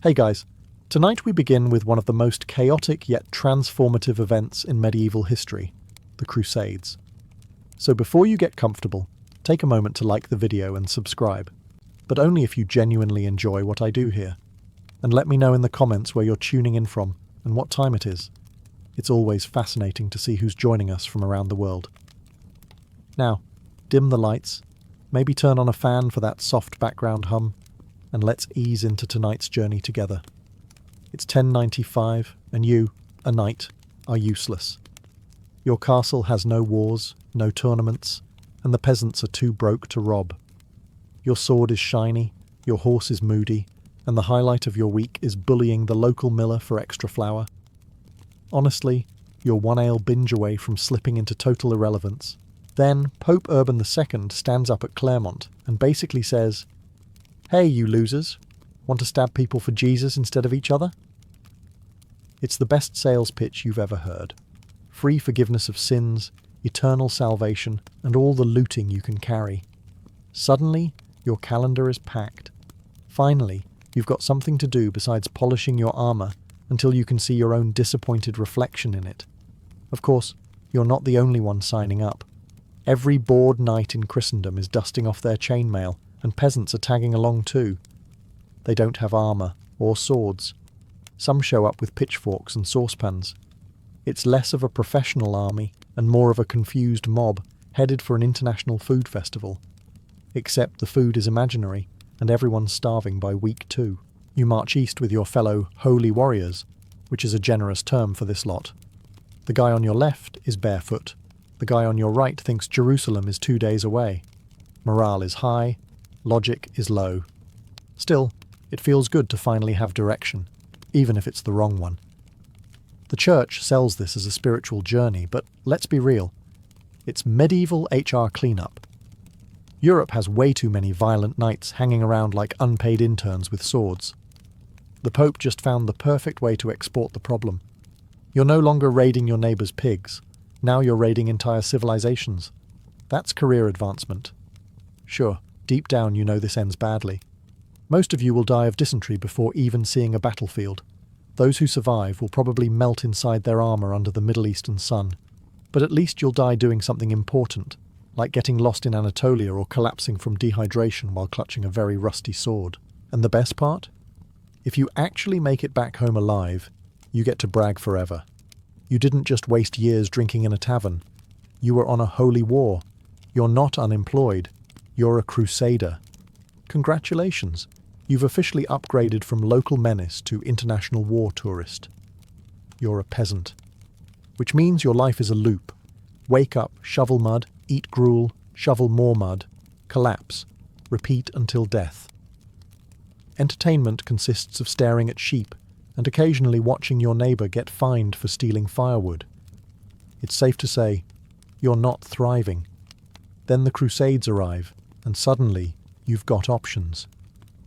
Hey guys, tonight we begin with one of the most chaotic yet transformative events in medieval history, the Crusades. So before you get comfortable, take a moment to like the video and subscribe, but only if you genuinely enjoy what I do here. And let me know in the comments where you're tuning in from and what time it is. It's always fascinating to see who's joining us from around the world. Now, dim the lights, maybe turn on a fan for that soft background hum, and let's ease into tonight's journey together. It's 1095, and you, a knight, are useless. Your castle has no wars, no tournaments, and the peasants are too broke to rob. Your sword is shiny, your horse is moody, and the highlight of your week is bullying the local miller for extra flour. Honestly, you're one ale binge away from slipping into total irrelevance. Then Pope Urban II stands up at Claremont and basically says, "Hey, you losers, want to stab people for Jesus instead of each other?" It's the best sales pitch you've ever heard. Free forgiveness of sins, eternal salvation, and all the looting you can carry. Suddenly, your calendar is packed. Finally, you've got something to do besides polishing your armor until you can see your own disappointed reflection in it. Of course, you're not the only one signing up. Every bored knight in Christendom is dusting off their chainmail, and peasants are tagging along too. They don't have armor or swords. Some show up with pitchforks and saucepans. It's less of a professional army and more of a confused mob headed for an international food festival. Except the food is imaginary, and everyone's starving by week 2. You march east with your fellow holy warriors, which is a generous term for this lot. The guy on your left is barefoot. The guy on your right thinks Jerusalem is 2 days away. Morale is high, logic is low. Still, it feels good to finally have direction, even if it's the wrong one. The church sells this as a spiritual journey, but let's be real. It's medieval HR cleanup. Europe has way too many violent knights hanging around like unpaid interns with swords. The Pope just found the perfect way to export the problem. You're no longer raiding your neighbour's pigs. Now you're raiding entire civilizations. That's career advancement. Sure, deep down you know this ends badly. Most of you will die of dysentery before even seeing a battlefield. Those who survive will probably melt inside their armour under the Middle Eastern sun. But at least you'll die doing something important, like getting lost in Anatolia or collapsing from dehydration while clutching a very rusty sword. And the best part? If you actually make it back home alive, you get to brag forever. You didn't just waste years drinking in a tavern. You were on a holy war. You're not unemployed. You're a crusader. Congratulations. You've officially upgraded from local menace to international war tourist. You're a peasant. Which means your life is a loop. Wake up, shovel mud, eat gruel, shovel more mud, collapse, repeat until death. Entertainment consists of staring at sheep and occasionally watching your neighbour get fined for stealing firewood. It's safe to say, you're not thriving. Then the Crusades arrive, and suddenly you've got options.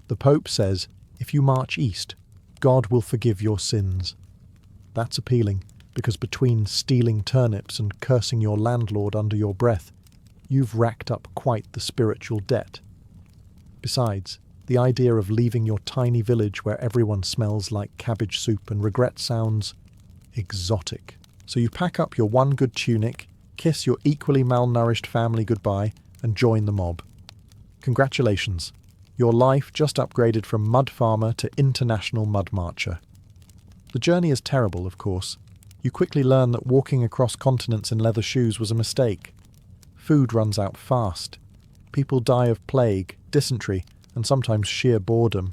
The Pope says, if you march east, God will forgive your sins. That's appealing, because between stealing turnips and cursing your landlord under your breath, you've racked up quite the spiritual debt. Besides, the idea of leaving your tiny village where everyone smells like cabbage soup and regret sounds exotic. So you pack up your one good tunic, kiss your equally malnourished family goodbye, and join the mob. Congratulations. Your life just upgraded from mud farmer to international mud marcher. The journey is terrible, of course. You quickly learn that walking across continents in leather shoes was a mistake. Food runs out fast. People die of plague, dysentery, and sometimes sheer boredom.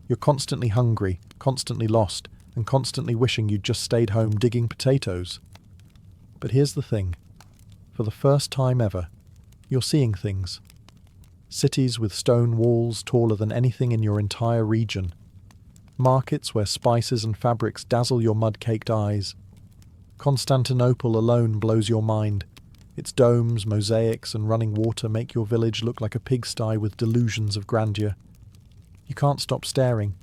You're constantly hungry, constantly lost, and constantly wishing you'd just stayed home digging potatoes. But here's the thing. For the first time ever, you're seeing things. Cities with stone walls taller than anything in your entire region. Markets where spices and fabrics dazzle your mud-caked eyes. Constantinople alone blows your mind. Its domes, mosaics, and running water make your village look like a pigsty with delusions of grandeur. You can't stop staring.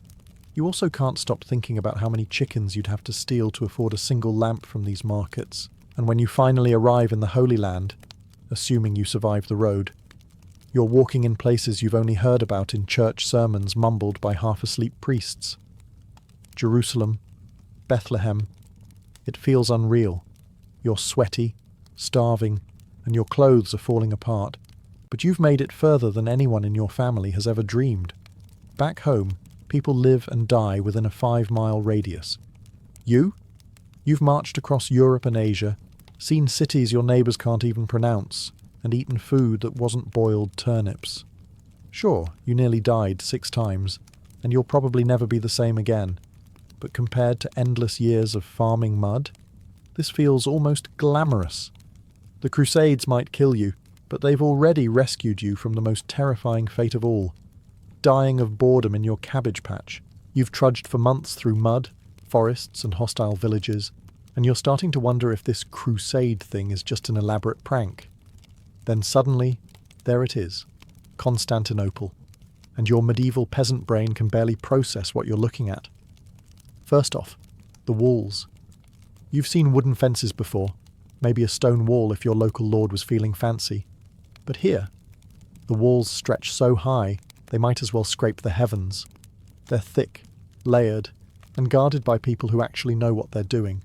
You also can't stop thinking about how many chickens you'd have to steal to afford a single lamp from these markets. And when you finally arrive in the Holy Land, assuming you survive the road, you're walking in places you've only heard about in church sermons mumbled by half-asleep priests. Jerusalem, Bethlehem. It feels unreal. You're sweaty, starving, and your clothes are falling apart. But you've made it further than anyone in your family has ever dreamed. Back home, people live and die within a 5-mile radius. You've marched across Europe and Asia, seen cities your neighbours can't even pronounce, and eaten food that wasn't boiled turnips. Sure, you nearly died 6 times, and you'll probably never be the same again. But compared to endless years of farming mud, this feels almost glamorous. The Crusades might kill you, but they've already rescued you from the most terrifying fate of all. Dying of boredom in your cabbage patch. You've trudged for months through mud, forests and hostile villages, and you're starting to wonder if this crusade thing is just an elaborate prank. Then suddenly, there it is, Constantinople, and your medieval peasant brain can barely process what you're looking at. First off, the walls. You've seen wooden fences before, maybe a stone wall if your local lord was feeling fancy. But here, the walls stretch so high they might as well scrape the heavens. They're thick, layered, and guarded by people who actually know what they're doing.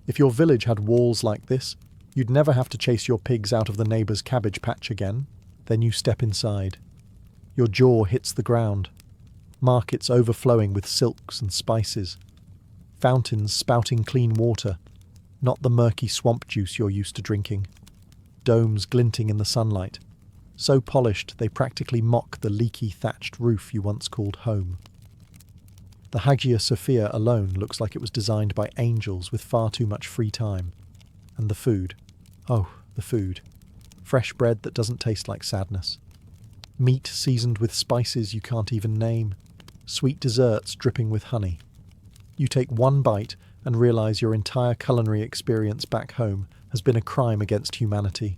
If your village had walls like this, you'd never have to chase your pigs out of the neighbour's cabbage patch again. Then you step inside. Your jaw hits the ground. Markets overflowing with silks and spices. Fountains spouting clean water, not the murky swamp juice you're used to drinking. Domes glinting in the sunlight, so polished they practically mock the leaky thatched roof you once called home. The Hagia Sophia alone looks like it was designed by angels with far too much free time. And the food. Oh, the food. Fresh bread that doesn't taste like sadness. Meat seasoned with spices you can't even name. Sweet desserts dripping with honey. You take one bite and realise your entire culinary experience back home has been a crime against humanity.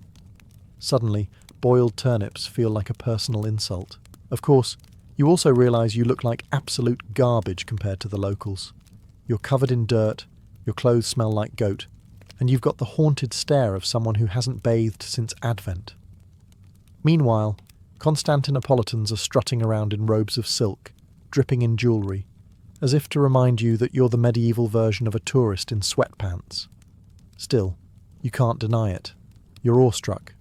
Suddenly, boiled turnips feel like a personal insult. Of course, you also realise you look like absolute garbage compared to the locals. You're covered in dirt, your clothes smell like goat, and you've got the haunted stare of someone who hasn't bathed since Advent. Meanwhile, Constantinopolitans are strutting around in robes of silk, dripping in jewellery, as if to remind you that you're the medieval version of a tourist in sweatpants. Still, you can't deny it. You're awestruck.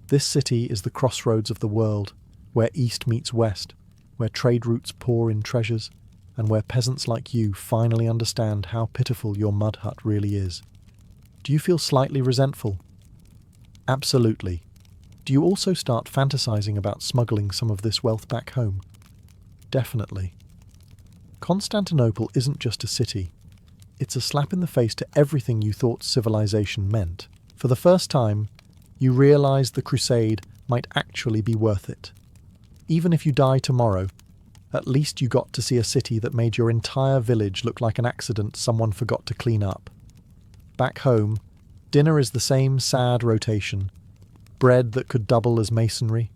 This city is the crossroads of the world, where east meets west, where trade routes pour in treasures, and where peasants like you finally understand how pitiful your mud hut really is. Do you feel slightly resentful? Absolutely. Do you also start fantasizing about smuggling some of this wealth back home? Definitely. Constantinople isn't just a city. It's a slap in the face to everything you thought civilization meant. For the first time, you realise the crusade might actually be worth it. Even if you die tomorrow, at least you got to see a city that made your entire village look like an accident someone forgot to clean up. Back home, dinner is the same sad rotation. Bread that could double as masonry,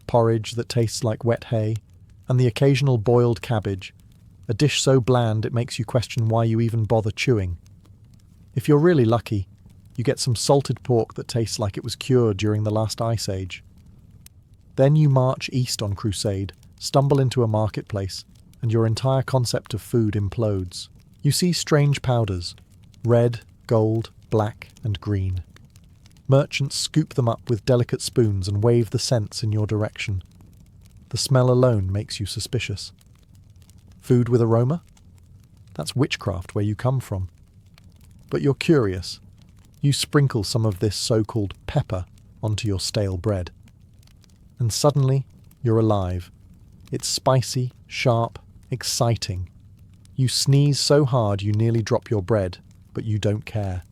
porridge that tastes like wet hay, and the occasional boiled cabbage, a dish so bland it makes you question why you even bother chewing. If you're really lucky, you get some salted pork that tastes like it was cured during the last ice age. Then you march east on crusade, stumble into a marketplace, and your entire concept of food implodes. You see strange powders, red, gold, black, and green. Merchants scoop them up with delicate spoons and wave the scents in your direction. The smell alone makes you suspicious. Food with aroma? That's witchcraft where you come from. But you're curious. You sprinkle some of this so-called pepper onto your stale bread. And suddenly, you're alive. It's spicy, sharp, exciting. You sneeze so hard you nearly drop your bread, but you don't care.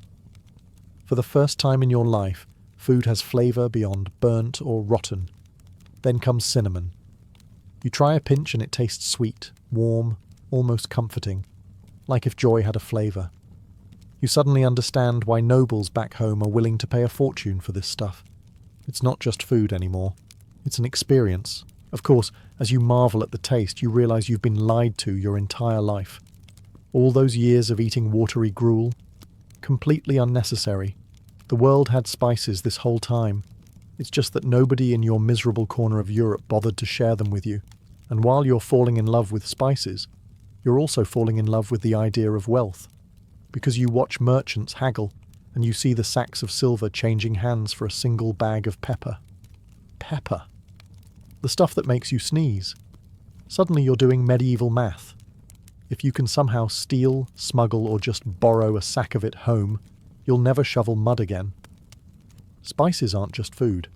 For the first time in your life, food has flavour beyond burnt or rotten. Then comes cinnamon. You try a pinch and it tastes sweet, warm, almost comforting, like if joy had a flavour. You suddenly understand why nobles back home are willing to pay a fortune for this stuff. It's not just food anymore. It's an experience. Of course, as you marvel at the taste, you realise you've been lied to your entire life. All those years of eating watery gruel? Completely unnecessary. The world had spices this whole time. It's just that nobody in your miserable corner of Europe bothered to share them with you. And while you're falling in love with spices, You're also falling in love with the idea of wealth, because you watch merchants haggle and you see the sacks of silver changing hands for a single bag of pepper. Pepper. The stuff that makes you sneeze. Suddenly you're doing medieval math. If you can somehow steal, smuggle, or just borrow a sack of it home, you'll never shovel mud again. Spices aren't just food.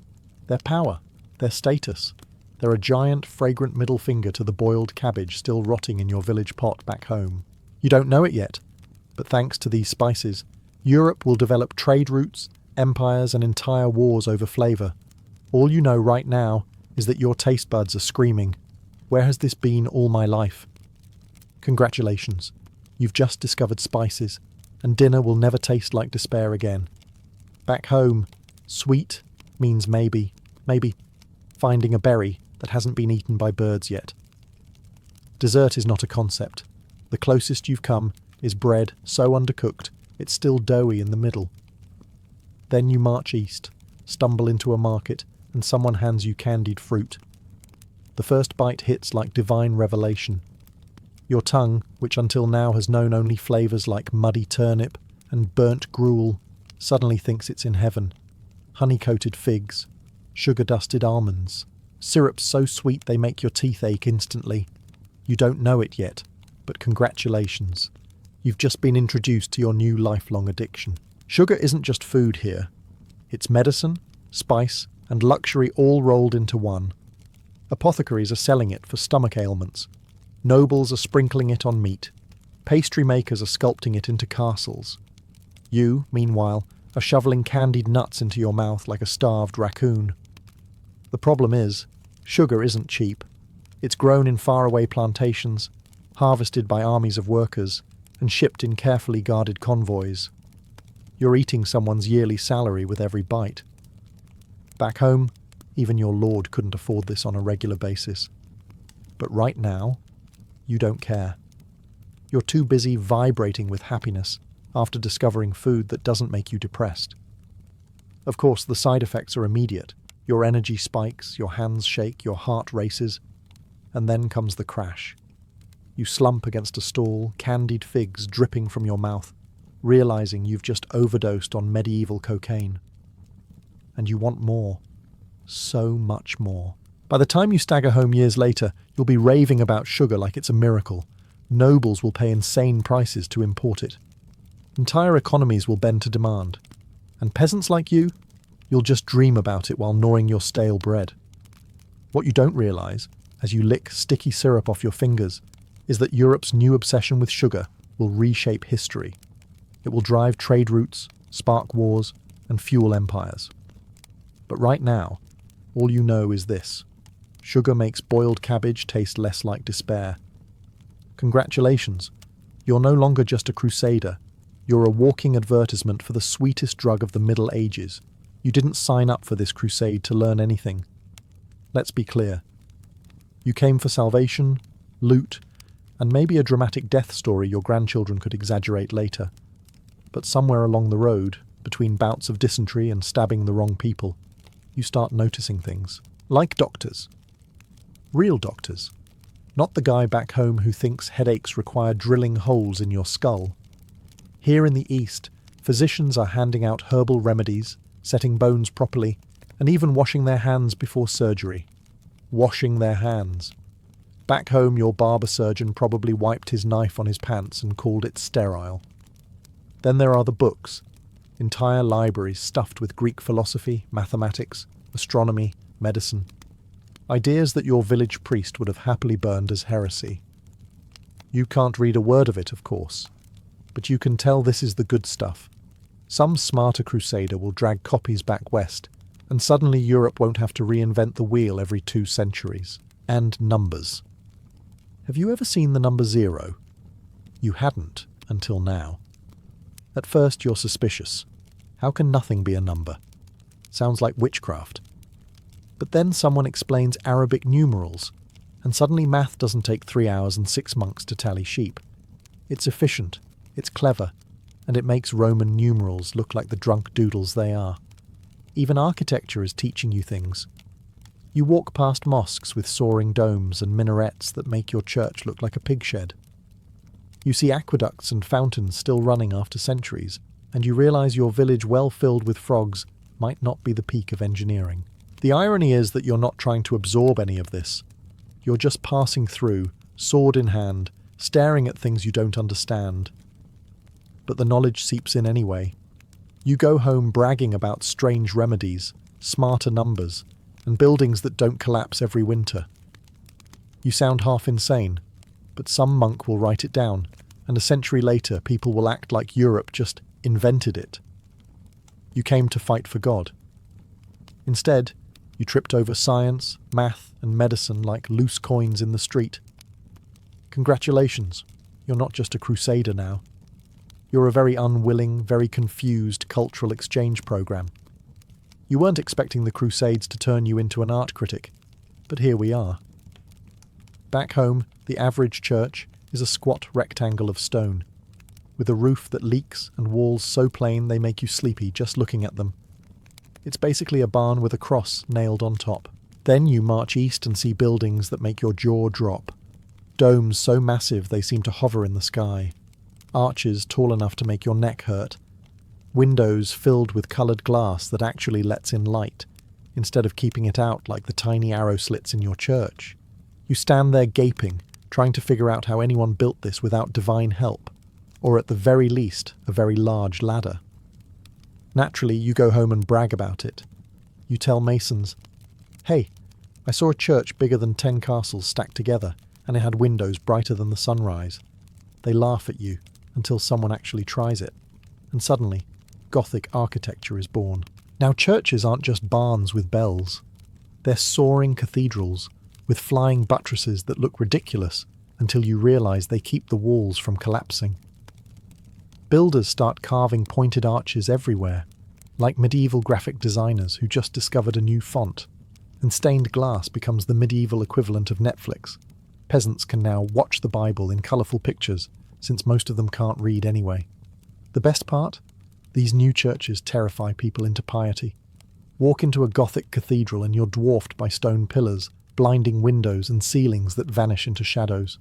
They're power. They're status. They're a giant, fragrant middle finger to the boiled cabbage still rotting in your village pot back home. You don't know it yet, but thanks to these spices, Europe will develop trade routes, empires, and entire wars over flavour. All you know right now is that your taste buds are screaming, "Where has this been all my life?" Congratulations, you've just discovered spices, and dinner will never taste like despair again. Back home, sweet means maybe finding a berry that hasn't been eaten by birds yet. Dessert is not a concept. The closest you've come is bread so undercooked it's still doughy in the middle. Then you march east, stumble into a market, and someone hands you candied fruit. The first bite hits like divine revelation. Your tongue, which until now has known only flavours like muddy turnip and burnt gruel, suddenly thinks it's in heaven. Honey-coated figs, sugar-dusted almonds, syrups so sweet they make your teeth ache instantly. You don't know it yet, but congratulations. You've just been introduced to your new lifelong addiction. Sugar isn't just food here. It's medicine, spice, and luxury all rolled into one. Apothecaries are selling it for stomach ailments. Nobles are sprinkling it on meat. Pastry makers are sculpting it into castles. You, meanwhile, are shoveling candied nuts into your mouth like a starved raccoon. The problem is, sugar isn't cheap. It's grown in faraway plantations, harvested by armies of workers, and shipped in carefully guarded convoys. You're eating someone's yearly salary with every bite. Back home, even your lord couldn't afford this on a regular basis. But right now, you don't care. You're too busy vibrating with happiness after discovering food that doesn't make you depressed. Of course, the side effects are immediate. Your energy spikes, your hands shake, your heart races, and then comes the crash. You slump against a stall, candied figs dripping from your mouth, realizing you've just overdosed on medieval cocaine. And you want more. So much more. By the time you stagger home years later, you'll be raving about sugar like it's a miracle. Nobles will pay insane prices to import it. Entire economies will bend to demand. And peasants like you, you'll just dream about it while gnawing your stale bread. What you don't realize, as you lick sticky syrup off your fingers, is that Europe's new obsession with sugar will reshape history. It will drive trade routes, spark wars, and fuel empires. But right now, all you know is this. Sugar makes boiled cabbage taste less like despair. Congratulations, you're no longer just a crusader. You're a walking advertisement for the sweetest drug of the Middle Ages. You didn't sign up for this crusade to learn anything. Let's be clear. You came for salvation, loot, and maybe a dramatic death story your grandchildren could exaggerate later. But somewhere along the road, between bouts of dysentery and stabbing the wrong people, you start noticing things. Like doctors. Real doctors. Not the guy back home who thinks headaches require drilling holes in your skull. Here in the East, physicians are handing out herbal remedies, setting bones properly, and even washing their hands before surgery. Washing their hands. Back home, your barber surgeon probably wiped his knife on his pants and called it sterile. Then there are the books. Entire libraries stuffed with Greek philosophy, mathematics, astronomy, medicine. Ideas that your village priest would have happily burned as heresy. You can't read a word of it, of course, but you can tell this is the good stuff. Some smarter crusader will drag copies back west, and suddenly Europe won't have to reinvent the wheel every 2 centuries. And numbers. Have you ever seen the number 0? You hadn't, until now. At first you're suspicious. How can nothing be a number? Sounds like witchcraft. But then someone explains Arabic numerals, and suddenly math doesn't take 3 hours and 6 monks to tally sheep. It's efficient, it's clever, and it makes Roman numerals look like the drunk doodles they are. Even architecture is teaching you things. You walk past mosques with soaring domes and minarets that make your church look like a pig shed. You see aqueducts and fountains still running after centuries, and you realize your village well filled with frogs might not be the peak of engineering. The irony is that you're not trying to absorb any of this. You're just passing through, sword in hand, staring at things you don't understand. But the knowledge seeps in anyway. You go home bragging about strange remedies, smarter numbers, and buildings that don't collapse every winter. You sound half insane, but some monk will write it down, and a century later people will act like Europe just invented it. You came to fight for God. Instead, you tripped over science, math, and medicine like loose coins in the street. Congratulations, you're not just a crusader now. You're a very unwilling, very confused cultural exchange program. You weren't expecting the Crusades to turn you into an art critic, but here we are. Back home, the average church is a squat rectangle of stone, with a roof that leaks and walls so plain they make you sleepy just looking at them. It's basically a barn with a cross nailed on top. Then you march east and see buildings that make your jaw drop. Domes so massive they seem to hover in the sky. Arches tall enough to make your neck hurt. Windows filled with coloured glass that actually lets in light, instead of keeping it out like the tiny arrow slits in your church. You stand there gaping, trying to figure out how anyone built this without divine help, or at the very least, a very large ladder. Naturally, you go home and brag about it. You tell masons, "Hey, I saw a church bigger than 10 castles stacked together, and it had windows brighter than the sunrise." They laugh at you, until someone actually tries it, and suddenly, Gothic architecture is born. Now churches aren't just barns with bells. They're soaring cathedrals, with flying buttresses that look ridiculous until you realise they keep the walls from collapsing. Builders start carving pointed arches everywhere, like medieval graphic designers who just discovered a new font, and stained glass becomes the medieval equivalent of Netflix. Peasants can now watch the Bible in colourful pictures, since most of them can't read anyway. The best part? These new churches terrify people into piety. Walk into a Gothic cathedral and you're dwarfed by stone pillars, blinding windows and ceilings that vanish into shadows.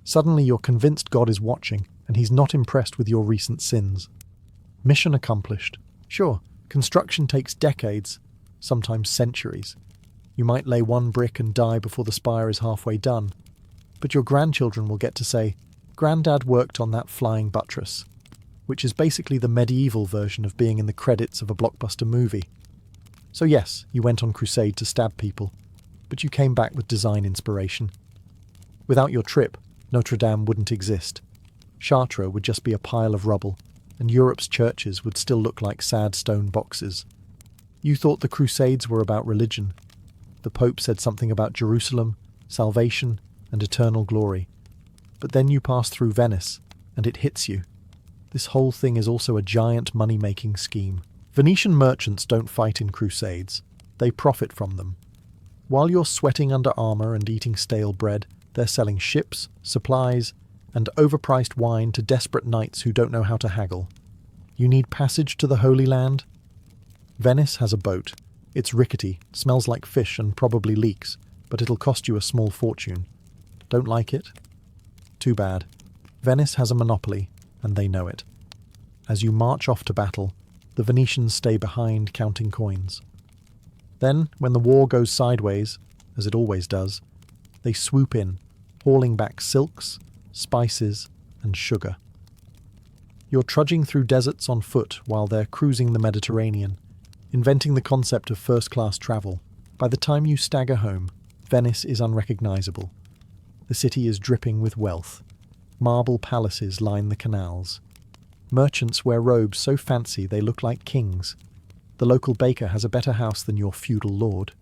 Suddenly you're convinced God is watching, and he's not impressed with your recent sins. Mission accomplished. Sure, construction takes decades, sometimes centuries. You might lay one brick and die before the spire is halfway done, but your grandchildren will get to say, "Grandad worked on that flying buttress," which is basically the medieval version of being in the credits of a blockbuster movie. So yes, you went on crusade to stab people, but you came back with design inspiration. Without your trip, Notre Dame wouldn't exist. Chartres would just be a pile of rubble, and Europe's churches would still look like sad stone boxes. You thought the Crusades were about religion. The Pope said something about Jerusalem, salvation, and eternal glory. But then you pass through Venice, and it hits you. This whole thing is also a giant money-making scheme. Venetian merchants don't fight in crusades. They profit from them. While you're sweating under armour and eating stale bread, they're selling ships, supplies, and overpriced wine to desperate knights who don't know how to haggle. You need passage to the Holy Land? Venice has a boat. It's rickety, smells like fish and probably leaks, but it'll cost you a small fortune. Don't like it? Too bad. Venice has a monopoly, and they know it. As you march off to battle, the Venetians stay behind counting coins. Then, when the war goes sideways, as it always does, they swoop in, hauling back silks, spices, and sugar. You're trudging through deserts on foot while they're cruising the Mediterranean, inventing the concept of first-class travel. By the time you stagger home, Venice is unrecognisable. The city is dripping with wealth. Marble palaces line the canals. Merchants wear robes so fancy they look like kings. The local baker has a better house than your feudal lord.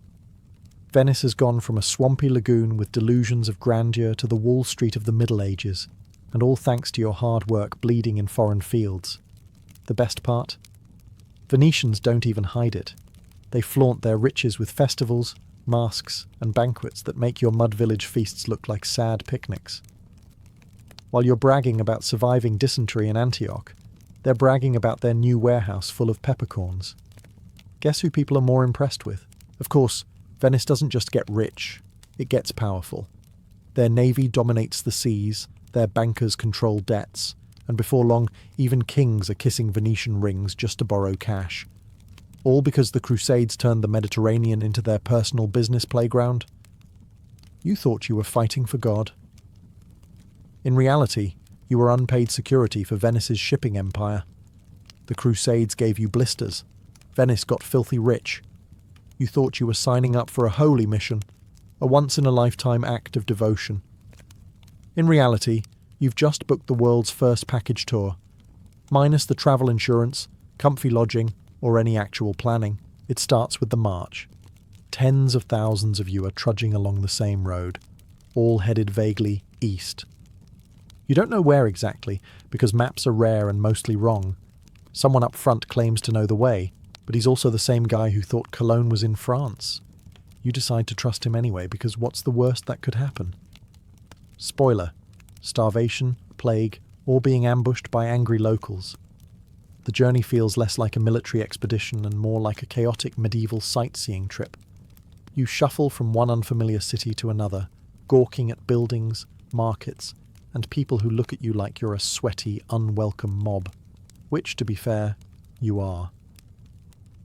Venice has gone from a swampy lagoon with delusions of grandeur to the Wall Street of the Middle Ages, and all thanks to your hard work bleeding in foreign fields. The best part? Venetians don't even hide it. They flaunt their riches with festivals, masks, and banquets that make your mud village feasts look like sad picnics. While you're bragging about surviving dysentery in Antioch, they're bragging about their new warehouse full of peppercorns. Guess who people are more impressed with? Of course, Venice doesn't just get rich, it gets powerful. Their navy dominates the seas, their their bankers control debts, and before long, even kings are kissing Venetian rings just to borrow cash. All because the Crusades turned the Mediterranean into their personal business playground? You thought you were fighting for God. In reality, you were unpaid security for Venice's shipping empire. The Crusades gave you blisters. Venice got filthy rich. You thought you were signing up for a holy mission, a once-in-a-lifetime act of devotion. In reality, you've just booked the world's first package tour. Minus the travel insurance, comfy lodging, or any actual planning, it starts with the march. Tens of thousands of you are trudging along the same road, all headed vaguely east. You don't know where exactly, because maps are rare and mostly wrong. Someone up front claims to know the way, but he's also the same guy who thought Cologne was in France. You decide to trust him anyway, because what's the worst that could happen? Spoiler: starvation, plague, or being ambushed by angry locals. The journey feels less like a military expedition and more like a chaotic medieval sightseeing trip. You shuffle from one unfamiliar city to another, gawking at buildings, markets, and people who look at you like you're a sweaty, unwelcome mob. Which, to be fair, you are.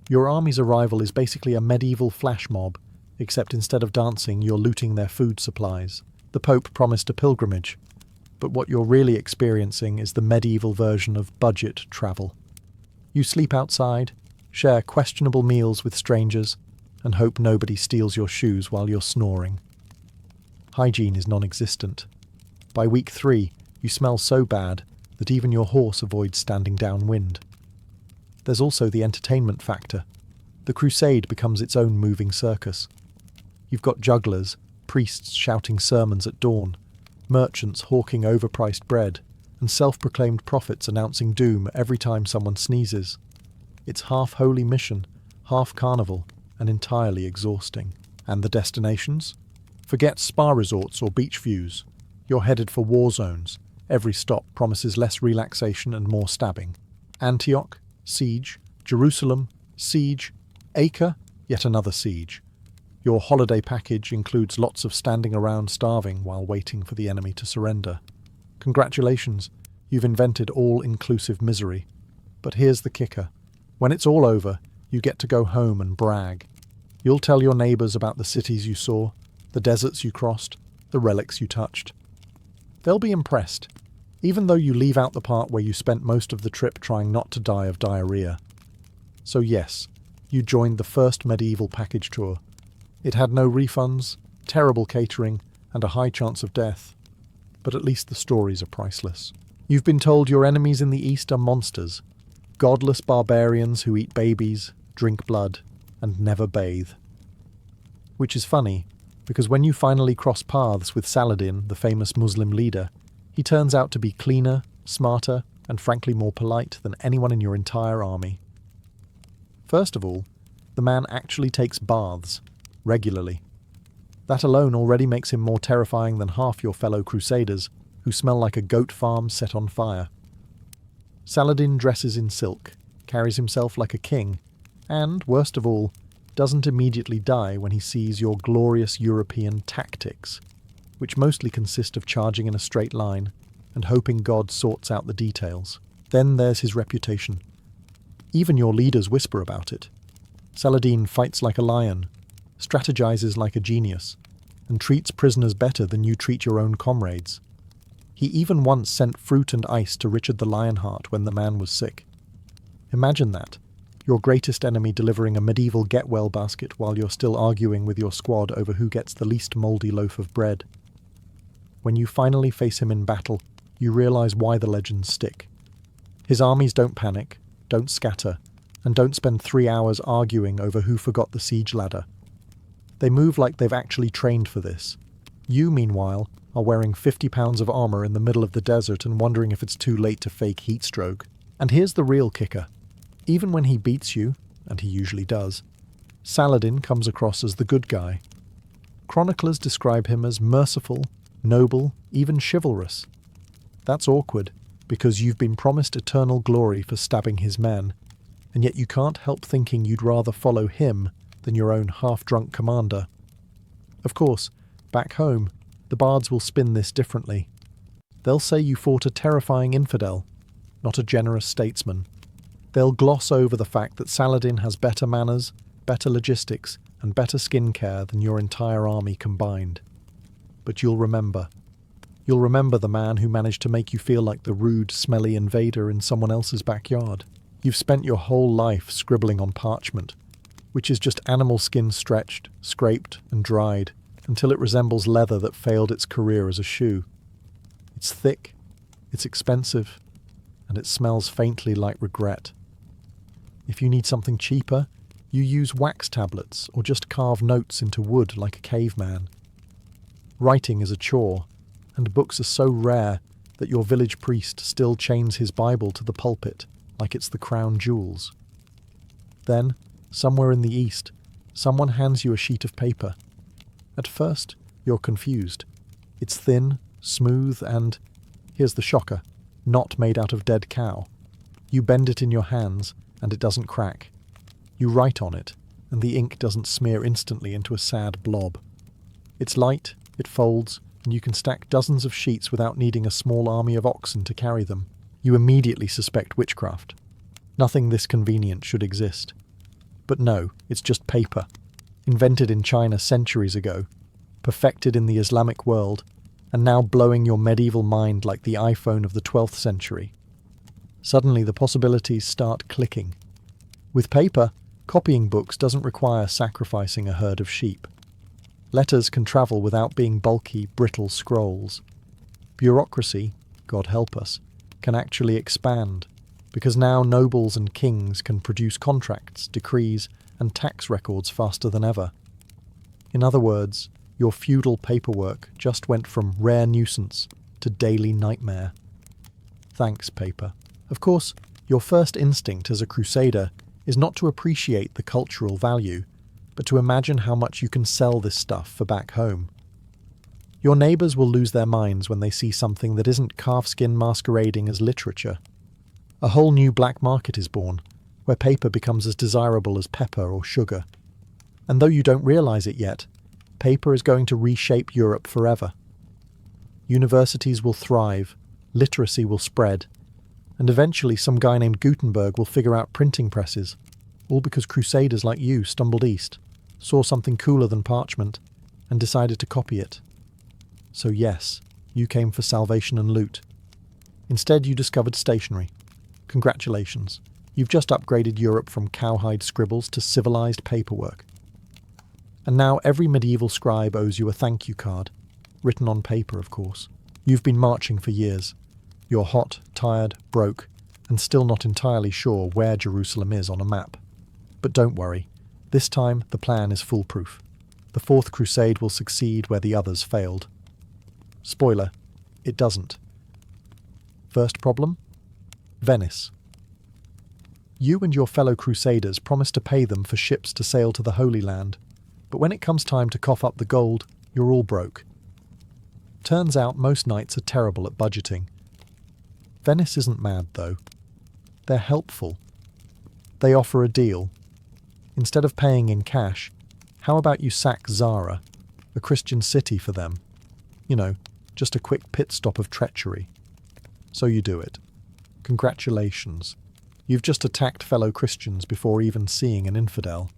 Your army's arrival is basically a medieval flash mob, except instead of dancing, you're looting their food supplies. The Pope promised a pilgrimage, but what you're really experiencing is the medieval version of budget travel. You sleep outside, share questionable meals with strangers, and hope nobody steals your shoes while you're snoring. Hygiene is non-existent. By week 3, you smell so bad that even your horse avoids standing downwind. There's also the entertainment factor. The crusade becomes its own moving circus. You've got jugglers, priests shouting sermons at dawn, merchants hawking overpriced bread, and self-proclaimed prophets announcing doom every time someone sneezes. It's half holy mission, half carnival, and entirely exhausting. And the destinations? Forget spa resorts or beach views. You're headed for war zones. Every stop promises less relaxation and more stabbing. Antioch, siege. Jerusalem, siege. Acre, yet another siege. Your holiday package includes lots of standing around starving while waiting for the enemy to surrender. Congratulations, you've invented all-inclusive misery. But here's the kicker. When it's all over, you get to go home and brag. You'll tell your neighbours about the cities you saw, the deserts you crossed, the relics you touched. They'll be impressed, even though you leave out the part where you spent most of the trip trying not to die of diarrhea. So yes, you joined the first medieval package tour. It had no refunds, terrible catering, and a high chance of death. But at least the stories are priceless. You've been told your enemies in the East are monsters, godless barbarians who eat babies, drink blood, and never bathe. Which is funny, because when you finally cross paths with Saladin, the famous Muslim leader, he turns out to be cleaner, smarter, and frankly more polite than anyone in your entire army. First of all, the man actually takes baths, regularly. That alone already makes him more terrifying than half your fellow crusaders, who smell like a goat farm set on fire. Saladin dresses in silk, carries himself like a king, and, worst of all, doesn't immediately die when he sees your glorious European tactics, which mostly consist of charging in a straight line and hoping God sorts out the details. Then there's his reputation. Even your leaders whisper about it. Saladin fights like a lion, strategizes like a genius, and treats prisoners better than you treat your own comrades. He even once sent fruit and ice to Richard the Lionheart when the man was sick. Imagine that, your greatest enemy delivering a medieval get-well basket while you're still arguing with your squad over who gets the least mouldy loaf of bread. When you finally face him in battle, you realize why the legends stick. His armies don't panic, don't scatter, and don't spend 3 hours arguing over who forgot the siege ladder. They move like they've actually trained for this. You, meanwhile, are wearing 50 pounds of armour in the middle of the desert and wondering if it's too late to fake heat stroke. And here's the real kicker. Even when he beats you, and he usually does, Saladin comes across as the good guy. Chroniclers describe him as merciful, noble, even chivalrous. That's awkward, because you've been promised eternal glory for stabbing his men, and yet you can't help thinking you'd rather follow him than your own half-drunk commander. Of course, back home, the bards will spin this differently. They'll say you fought a terrifying infidel, not a generous statesman. They'll gloss over the fact that Saladin has better manners, better logistics, and better skincare than your entire army combined. But you'll remember. You'll remember the man who managed to make you feel like the rude, smelly invader in someone else's backyard. You've spent your whole life scribbling on parchment, which is just animal skin stretched, scraped, and dried, until it resembles leather that failed its career as a shoe. It's thick, it's expensive, and it smells faintly like regret. If you need something cheaper, you use wax tablets or just carve notes into wood like a caveman. Writing is a chore, and books are so rare that your village priest still chains his Bible to the pulpit like it's the crown jewels. Then, somewhere in the east, someone hands you a sheet of paper. At first, you're confused. It's thin, smooth, and, here's the shocker, not made out of dead cow. You bend it in your hands, and it doesn't crack. You write on it, and the ink doesn't smear instantly into a sad blob. It's light, it folds, and you can stack dozens of sheets without needing a small army of oxen to carry them. You immediately suspect witchcraft. Nothing this convenient should exist. But no, it's just paper. Invented in China centuries ago, perfected in the Islamic world, and now blowing your medieval mind like the iPhone of the 12th century. Suddenly the possibilities start clicking. With paper, copying books doesn't require sacrificing a herd of sheep. Letters can travel without being bulky, brittle scrolls. Bureaucracy, God help us, can actually expand, because now nobles and kings can produce contracts, decrees, and tax records faster than ever. In other words, your feudal paperwork just went from rare nuisance to daily nightmare. Thanks, paper. Of course, your first instinct as a crusader is not to appreciate the cultural value, but to imagine how much you can sell this stuff for back home. Your neighbours will lose their minds when they see something that isn't calfskin masquerading as literature. A whole new black market is born, where paper becomes as desirable as pepper or sugar. And though you don't realise it yet, paper is going to reshape Europe forever. Universities will thrive, literacy will spread, and eventually some guy named Gutenberg will figure out printing presses, all because crusaders like you stumbled east, saw something cooler than parchment, and decided to copy it. So yes, you came for salvation and loot. Instead you discovered stationery. Congratulations, you've just upgraded Europe from cowhide scribbles to civilized paperwork. And now every medieval scribe owes you a thank you card, written on paper of course. You've been marching for years. You're hot, tired, broke, and still not entirely sure where Jerusalem is on a map. But don't worry, this time the plan is foolproof. The Fourth Crusade will succeed where the others failed. Spoiler, it doesn't. First problem? Venice. You and your fellow crusaders promised to pay them for ships to sail to the Holy Land, but when it comes time to cough up the gold, you're all broke. Turns out most knights are terrible at budgeting. Venice isn't mad, though. They're helpful. They offer a deal. Instead of paying in cash, how about you sack Zara, a Christian city, for them? You know, just a quick pit stop of treachery. So you do it. Congratulations. You've just attacked fellow Christians before even seeing an infidel.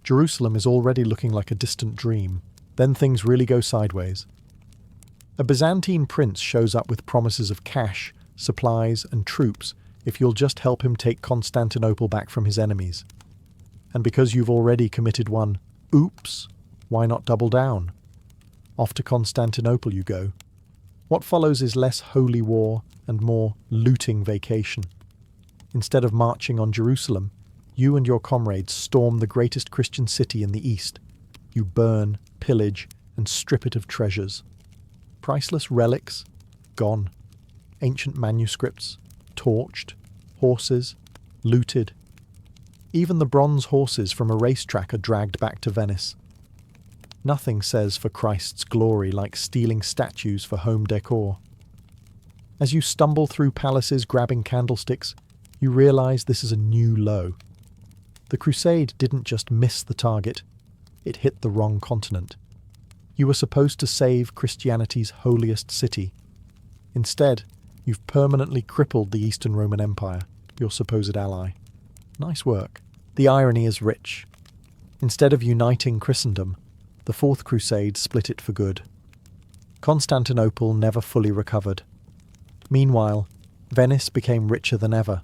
Jerusalem is already looking like a distant dream. Then things really go sideways. A Byzantine prince shows up with promises of cash, supplies, and troops if you'll just help him take Constantinople back from his enemies. And because you've already committed one oops, why not double down? Off to Constantinople you go. What follows is less holy war and more looting vacation. Instead of marching on Jerusalem, you and your comrades storm the greatest Christian city in the East. You burn, pillage, and strip it of treasures. Priceless relics? Gone. Ancient manuscripts? Torched. Horses? Looted. Even the bronze horses from a racetrack are dragged back to Venice. Nothing says for Christ's glory like stealing statues for home decor. As you stumble through palaces grabbing candlesticks, you realise this is a new low. The crusade didn't just miss the target, it hit the wrong continent. You were supposed to save Christianity's holiest city. Instead, you've permanently crippled the Eastern Roman Empire, your supposed ally. Nice work. The irony is rich. Instead of uniting Christendom, the Fourth Crusade split it for good. Constantinople never fully recovered. Meanwhile, Venice became richer than ever,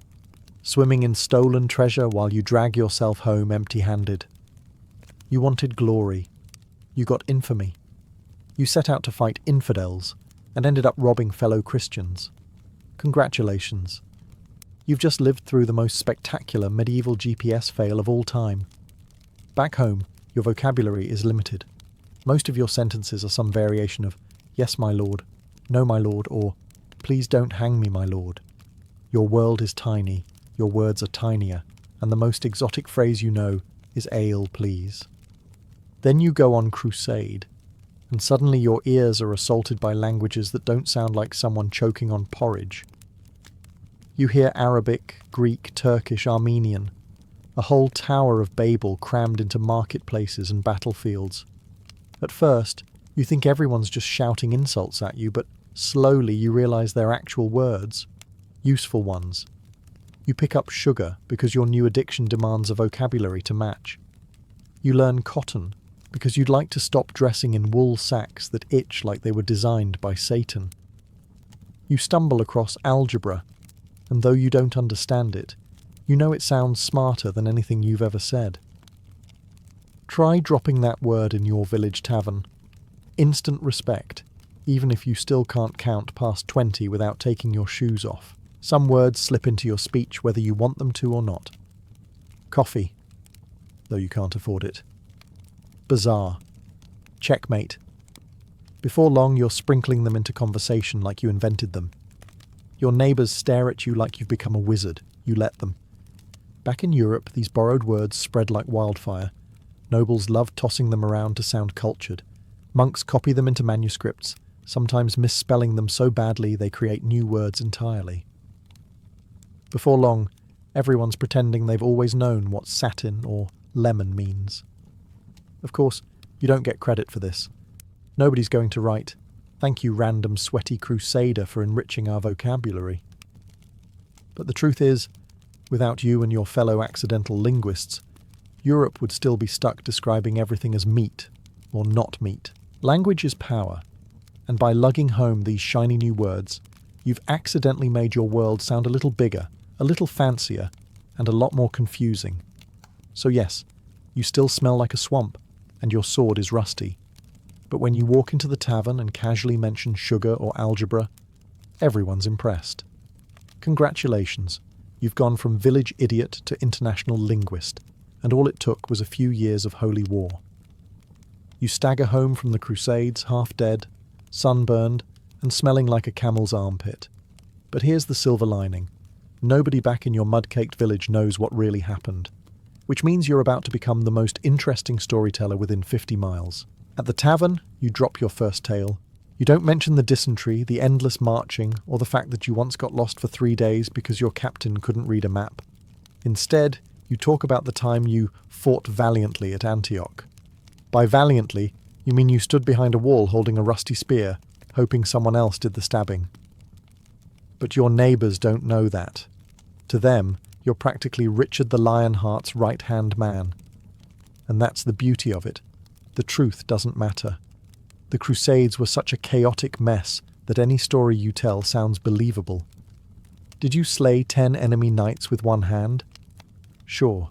swimming in stolen treasure while you drag yourself home empty-handed. You wanted glory. You got infamy. You set out to fight infidels and ended up robbing fellow Christians. Congratulations. You've just lived through the most spectacular medieval GPS fail of all time. Back home, your vocabulary is limited. Most of your sentences are some variation of "Yes, my lord," "No, my lord," or "Please don't hang me, my lord." Your world is tiny, your words are tinier, and the most exotic phrase you know is "Ale, please." Then you go on crusade, and suddenly your ears are assaulted by languages that don't sound like someone choking on porridge. You hear Arabic, Greek, Turkish, Armenian, a whole Tower of Babel crammed into marketplaces and battlefields. At first, you think everyone's just shouting insults at you, but slowly you realize they're actual words, useful ones. You pick up sugar because your new addiction demands a vocabulary to match. You learn cotton because you'd like to stop dressing in wool sacks that itch like they were designed by Satan. You stumble across algebra, and though you don't understand it, you know it sounds smarter than anything you've ever said. Try dropping that word in your village tavern. Instant respect, even if you still can't count past 20 without taking your shoes off. Some words slip into your speech whether you want them to or not. Coffee, though you can't afford it. Bazaar. Checkmate. Before long, you're sprinkling them into conversation like you invented them. Your neighbours stare at you like you've become a wizard. You let them. Back in Europe, these borrowed words spread like wildfire. Nobles love tossing them around to sound cultured. Monks copy them into manuscripts, sometimes misspelling them so badly they create new words entirely. Before long, everyone's pretending they've always known what satin or lemon means. Of course, you don't get credit for this. Nobody's going to write, "Thank you, random sweaty crusader, for enriching our vocabulary." But the truth is, without you and your fellow accidental linguists, Europe would still be stuck describing everything as meat or not meat. Language is power, and by lugging home these shiny new words, you've accidentally made your world sound a little bigger, a little fancier, and a lot more confusing. So yes, you still smell like a swamp, and your sword is rusty. But when you walk into the tavern and casually mention sugar or algebra, everyone's impressed. Congratulations, you've gone from village idiot to international linguist, and all it took was a few years of holy war. You stagger home from the Crusades, half dead, sunburned, and smelling like a camel's armpit. But here's the silver lining. Nobody back in your mud-caked village knows what really happened, which means you're about to become the most interesting storyteller within 50 miles. At the tavern, you drop your first tale. You don't mention the dysentery, the endless marching, or the fact that you once got lost for 3 days because your captain couldn't read a map. Instead, you talk about the time you fought valiantly at Antioch. By valiantly, you mean you stood behind a wall holding a rusty spear, hoping someone else did the stabbing. But your neighbours don't know that. To them, you're practically Richard the Lionheart's right-hand man. And that's the beauty of it. The truth doesn't matter. The Crusades were such a chaotic mess that any story you tell sounds believable. Did you slay 10 enemy knights with one hand? Sure.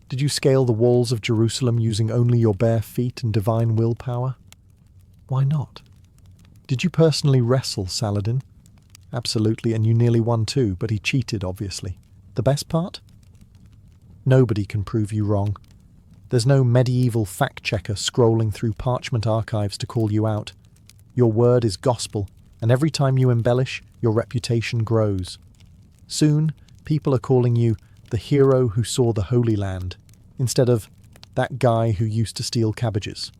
Did you scale the walls of Jerusalem using only your bare feet and divine willpower? Why not? Did you personally wrestle Saladin? Absolutely, and you nearly won too, but he cheated, obviously. The best part? Nobody can prove you wrong. There's no medieval fact-checker scrolling through parchment archives to call you out. Your word is gospel, and every time you embellish, your reputation grows. Soon, people are calling you the hero who saw the Holy Land, instead of that guy who used to steal cabbages.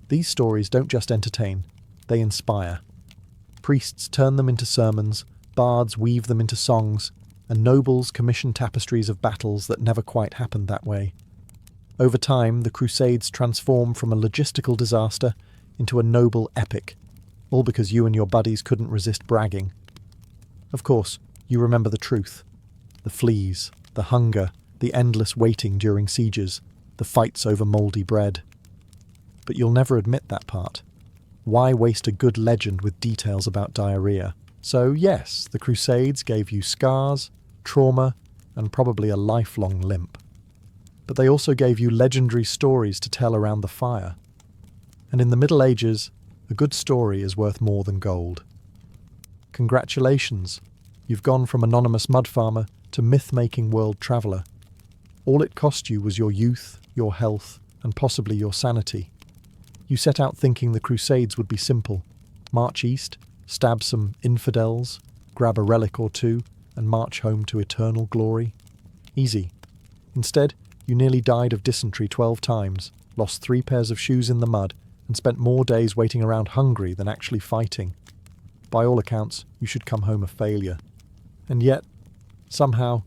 These stories don't just entertain, they inspire. Priests turn them into sermons, bards weave them into songs, and nobles commission tapestries of battles that never quite happened that way. Over time, the Crusades transform from a logistical disaster into a noble epic. all because you and your buddies couldn't resist bragging. Of course, you remember the truth. The fleas, the hunger, the endless waiting during sieges, the fights over mouldy bread. But you'll never admit that part. Why waste a good legend with details about diarrhea? So yes, the Crusades gave you scars, trauma, and probably a lifelong limp. But they also gave you legendary stories to tell around the fire. And in the Middle Ages, a good story is worth more than gold. Congratulations, you've gone from anonymous mud farmer to myth-making world traveller. All it cost you was your youth, your health, and possibly your sanity. You set out thinking the Crusades would be simple. March east, stab some infidels, grab a relic or two, and march home to eternal glory. Easy. Instead, you nearly died of dysentery 12 times, lost 3 pairs of shoes in the mud, and spent more days waiting around hungry than actually fighting. By all accounts, you should come home a failure. And yet, somehow,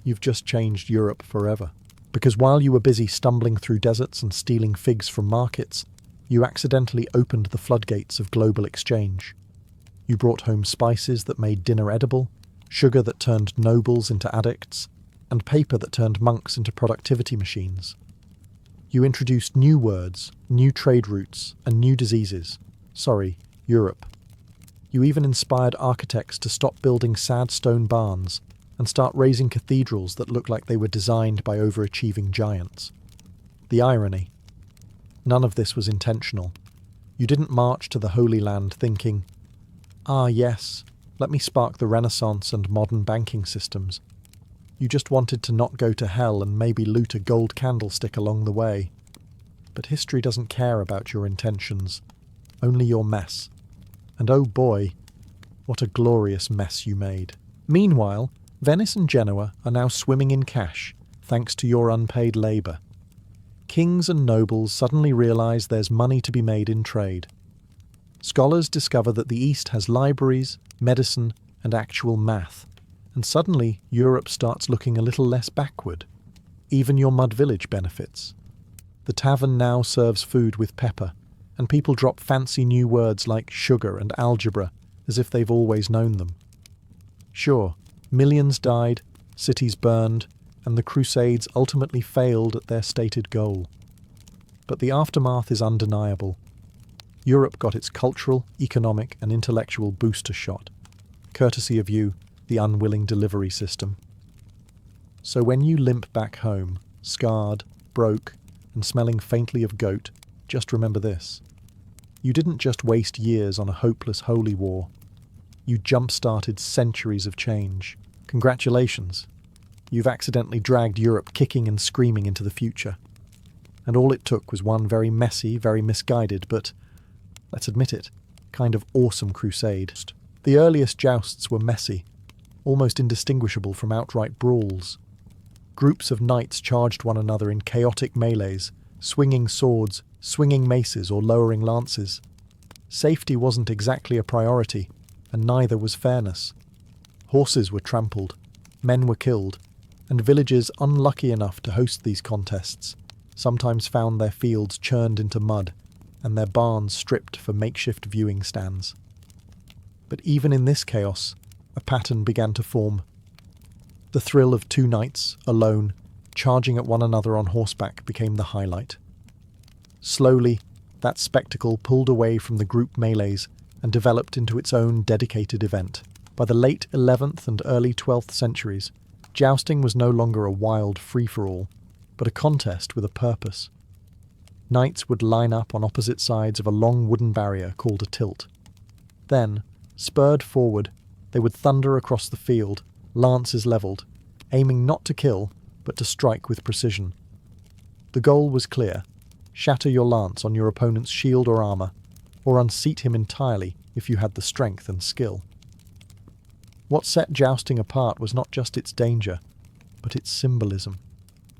you've just changed Europe forever. Because while you were busy stumbling through deserts and stealing figs from markets, you accidentally opened the floodgates of global exchange. You brought home spices that made dinner edible, sugar that turned nobles into addicts, and paper that turned monks into productivity machines. You introduced new words, new trade routes, and new diseases. Sorry, Europe. You even inspired architects to stop building sad stone barns and start raising cathedrals that look like they were designed by overachieving giants. The irony. None of this was intentional. You didn't march to the Holy Land thinking, "Ah yes, let me spark the Renaissance and modern banking systems." You just wanted to not go to hell and maybe loot a gold candlestick along the way. But history doesn't care about your intentions, only your mess. And oh boy, what a glorious mess you made. Meanwhile, Venice and Genoa are now swimming in cash, thanks to your unpaid labour. Kings and nobles suddenly realise there's money to be made in trade. Scholars discover that the East has libraries, medicine, and actual math. And suddenly, Europe starts looking a little less backward. Even your mud village benefits. The tavern now serves food with pepper, and people drop fancy new words like sugar and algebra as if they've always known them. Sure, millions died, cities burned, and the Crusades ultimately failed at their stated goal. But the aftermath is undeniable. Europe got its cultural, economic, and intellectual booster shot, courtesy of you, the unwilling delivery system. So when you limp back home, scarred, broke, and smelling faintly of goat, just remember this. You didn't just waste years on a hopeless holy war. You jump-started centuries of change. Congratulations. You've accidentally dragged Europe kicking and screaming into the future. And all it took was one very messy, very misguided, but, let's admit it, kind of awesome crusade. The earliest jousts were messy, almost indistinguishable from outright brawls. Groups of knights charged one another in chaotic melees, swinging swords, swinging maces, or lowering lances. Safety wasn't exactly a priority, and neither was fairness. Horses were trampled, men were killed, and villages unlucky enough to host these contests sometimes found their fields churned into mud and their barns stripped for makeshift viewing stands. But even in this chaos, a pattern began to form. The thrill of 2 knights, alone, charging at one another on horseback became the highlight. Slowly, that spectacle pulled away from the group melees and developed into its own dedicated event. By the late 11th and early 12th centuries, jousting was no longer a wild free-for-all, but a contest with a purpose. Knights would line up on opposite sides of a long wooden barrier called a tilt. Then, spurred forward, they would thunder across the field, lances levelled, aiming not to kill, but to strike with precision. The goal was clear: shatter your lance on your opponent's shield or armour, or unseat him entirely if you had the strength and skill. What set jousting apart was not just its danger, but its symbolism.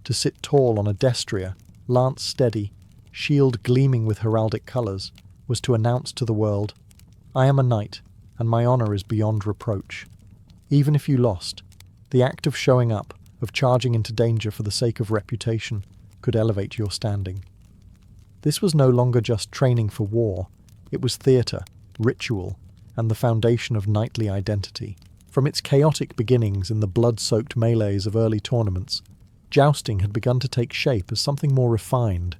To sit tall on a destrier, lance steady, shield gleaming with heraldic colours, was to announce to the world, "I am a knight, and my honour is beyond reproach." Even if you lost, the act of showing up, of charging into danger for the sake of reputation, could elevate your standing. This was no longer just training for war, it was theatre, ritual, and the foundation of knightly identity. From its chaotic beginnings in the blood-soaked melees of early tournaments, jousting had begun to take shape as something more refined,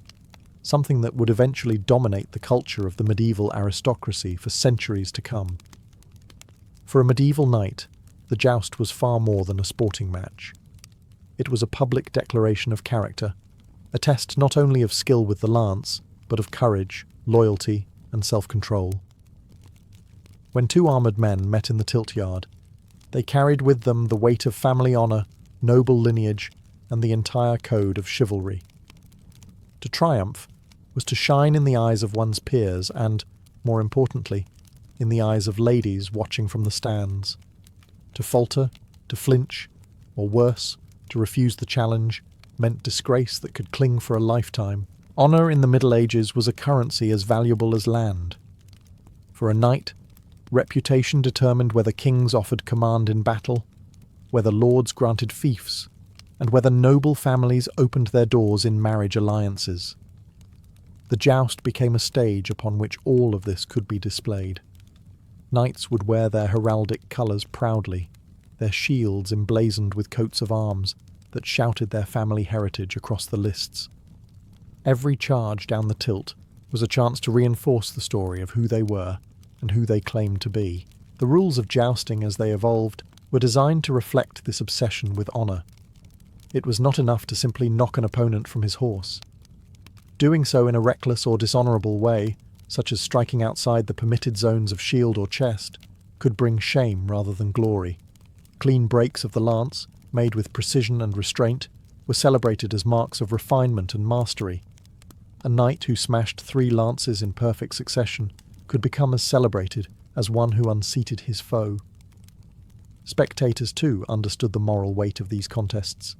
something that would eventually dominate the culture of the medieval aristocracy for centuries to come. For a medieval knight, the joust was far more than a sporting match. It was a public declaration of character, a test not only of skill with the lance, but of courage, loyalty, and self-control. When two armoured men met in the tilt yard, they carried with them the weight of family honour, noble lineage, and the entire code of chivalry. To triumph was to shine in the eyes of one's peers and, more importantly, in the eyes of ladies watching from the stands. To falter, to flinch, or worse, to refuse the challenge, meant disgrace that could cling for a lifetime. Honour in the Middle Ages was a currency as valuable as land. For a knight, reputation determined whether kings offered command in battle, whether lords granted fiefs, and whether noble families opened their doors in marriage alliances. The joust became a stage upon which all of this could be displayed. Knights would wear their heraldic colours proudly, their shields emblazoned with coats of arms that shouted their family heritage across the lists. Every charge down the tilt was a chance to reinforce the story of who they were and who they claimed to be. The rules of jousting as they evolved were designed to reflect this obsession with honour. It was not enough to simply knock an opponent from his horse. Doing so in a reckless or dishonourable way, such as striking outside the permitted zones of shield or chest, could bring shame rather than glory. Clean breaks of the lance, made with precision and restraint, were celebrated as marks of refinement and mastery. A knight who smashed 3 lances in perfect succession could become as celebrated as one who unseated his foe. Spectators, too, understood the moral weight of these contests.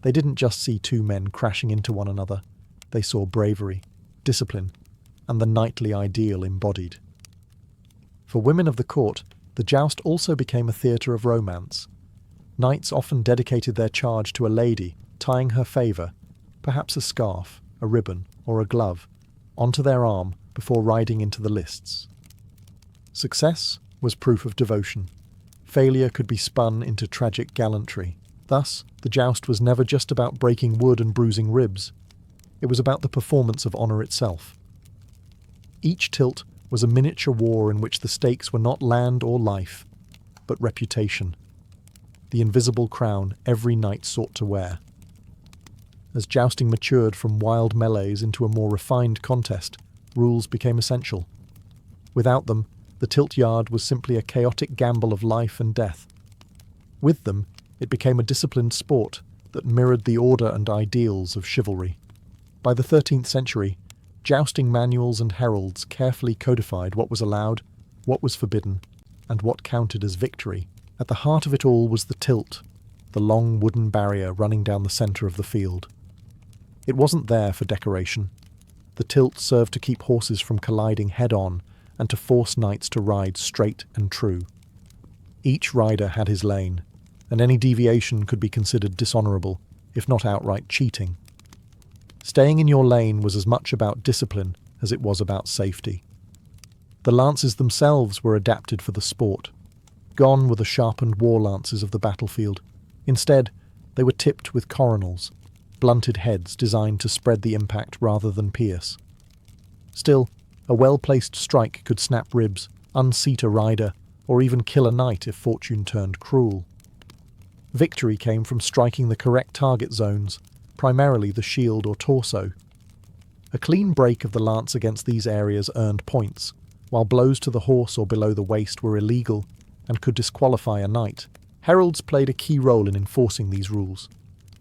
They didn't just see two men crashing into one another. They saw bravery, discipline, and the knightly ideal embodied. For women of the court, the joust also became a theatre of romance. Knights often dedicated their charge to a lady, tying her favour, perhaps a scarf, a ribbon, or a glove, onto their arm before riding into the lists. Success was proof of devotion. Failure could be spun into tragic gallantry. Thus, the joust was never just about breaking wood and bruising ribs. It was about the performance of honour itself. Each tilt was a miniature war in which the stakes were not land or life, but reputation, the invisible crown every knight sought to wear. As jousting matured from wild melees into a more refined contest, rules became essential. Without them, the tilt yard was simply a chaotic gamble of life and death. With them, it became a disciplined sport that mirrored the order and ideals of chivalry. By the 13th century, jousting manuals and heralds carefully codified what was allowed, what was forbidden, and what counted as victory. At the heart of it all was the tilt, the long wooden barrier running down the centre of the field. It wasn't there for decoration. The tilt served to keep horses from colliding head-on and to force knights to ride straight and true. Each rider had his lane, and any deviation could be considered dishonourable, if not outright cheating. Staying in your lane was as much about discipline as it was about safety. The lances themselves were adapted for the sport. Gone were the sharpened war lances of the battlefield. Instead, they were tipped with coronals, blunted heads designed to spread the impact rather than pierce. Still, a well-placed strike could snap ribs, unseat a rider, or even kill a knight if fortune turned cruel. Victory came from striking the correct target zones, primarily the shield or torso. A clean break of the lance against these areas earned points, while blows to the horse or below the waist were illegal and could disqualify a knight. Heralds played a key role in enforcing these rules.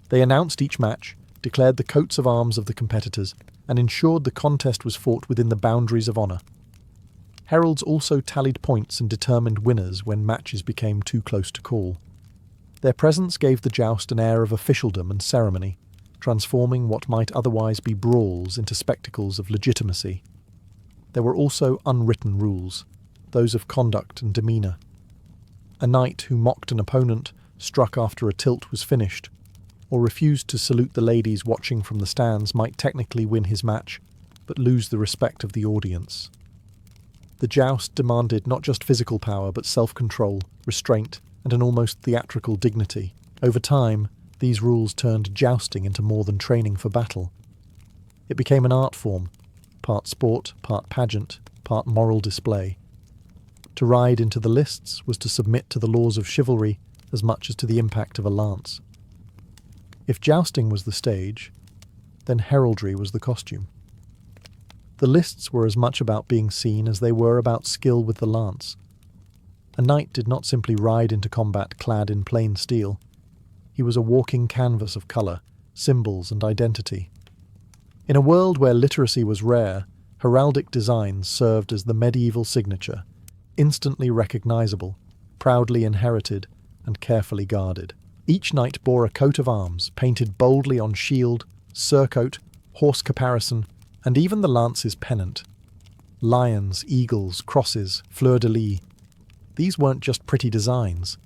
They announced each match, declared the coats of arms of the competitors, and ensured the contest was fought within the boundaries of honour. Heralds also tallied points and determined winners when matches became too close to call. Their presence gave the joust an air of officialdom and ceremony, transforming what might otherwise be brawls into spectacles of legitimacy. There were also unwritten rules, those of conduct and demeanour. A knight who mocked an opponent, struck after a tilt was finished, or refused to salute the ladies watching from the stands might technically win his match, but lose the respect of the audience. The joust demanded not just physical power, but self-control, restraint, and an almost theatrical dignity. Over time, these rules turned jousting into more than training for battle. It became an art form, part sport, part pageant, part moral display. To ride into the lists was to submit to the laws of chivalry as much as to the impact of a lance. If jousting was the stage, then heraldry was the costume. The lists were as much about being seen as they were about skill with the lance. A knight did not simply ride into combat clad in plain steel. He was a walking canvas of colour, symbols and identity. In a world where literacy was rare, heraldic designs served as the medieval signature, instantly recognisable, proudly inherited, and carefully guarded. Each knight bore a coat of arms, painted boldly on shield, surcoat, horse caparison, and even the lance's pennant. Lions, eagles, crosses, fleurs-de-lis. These weren't just pretty designs.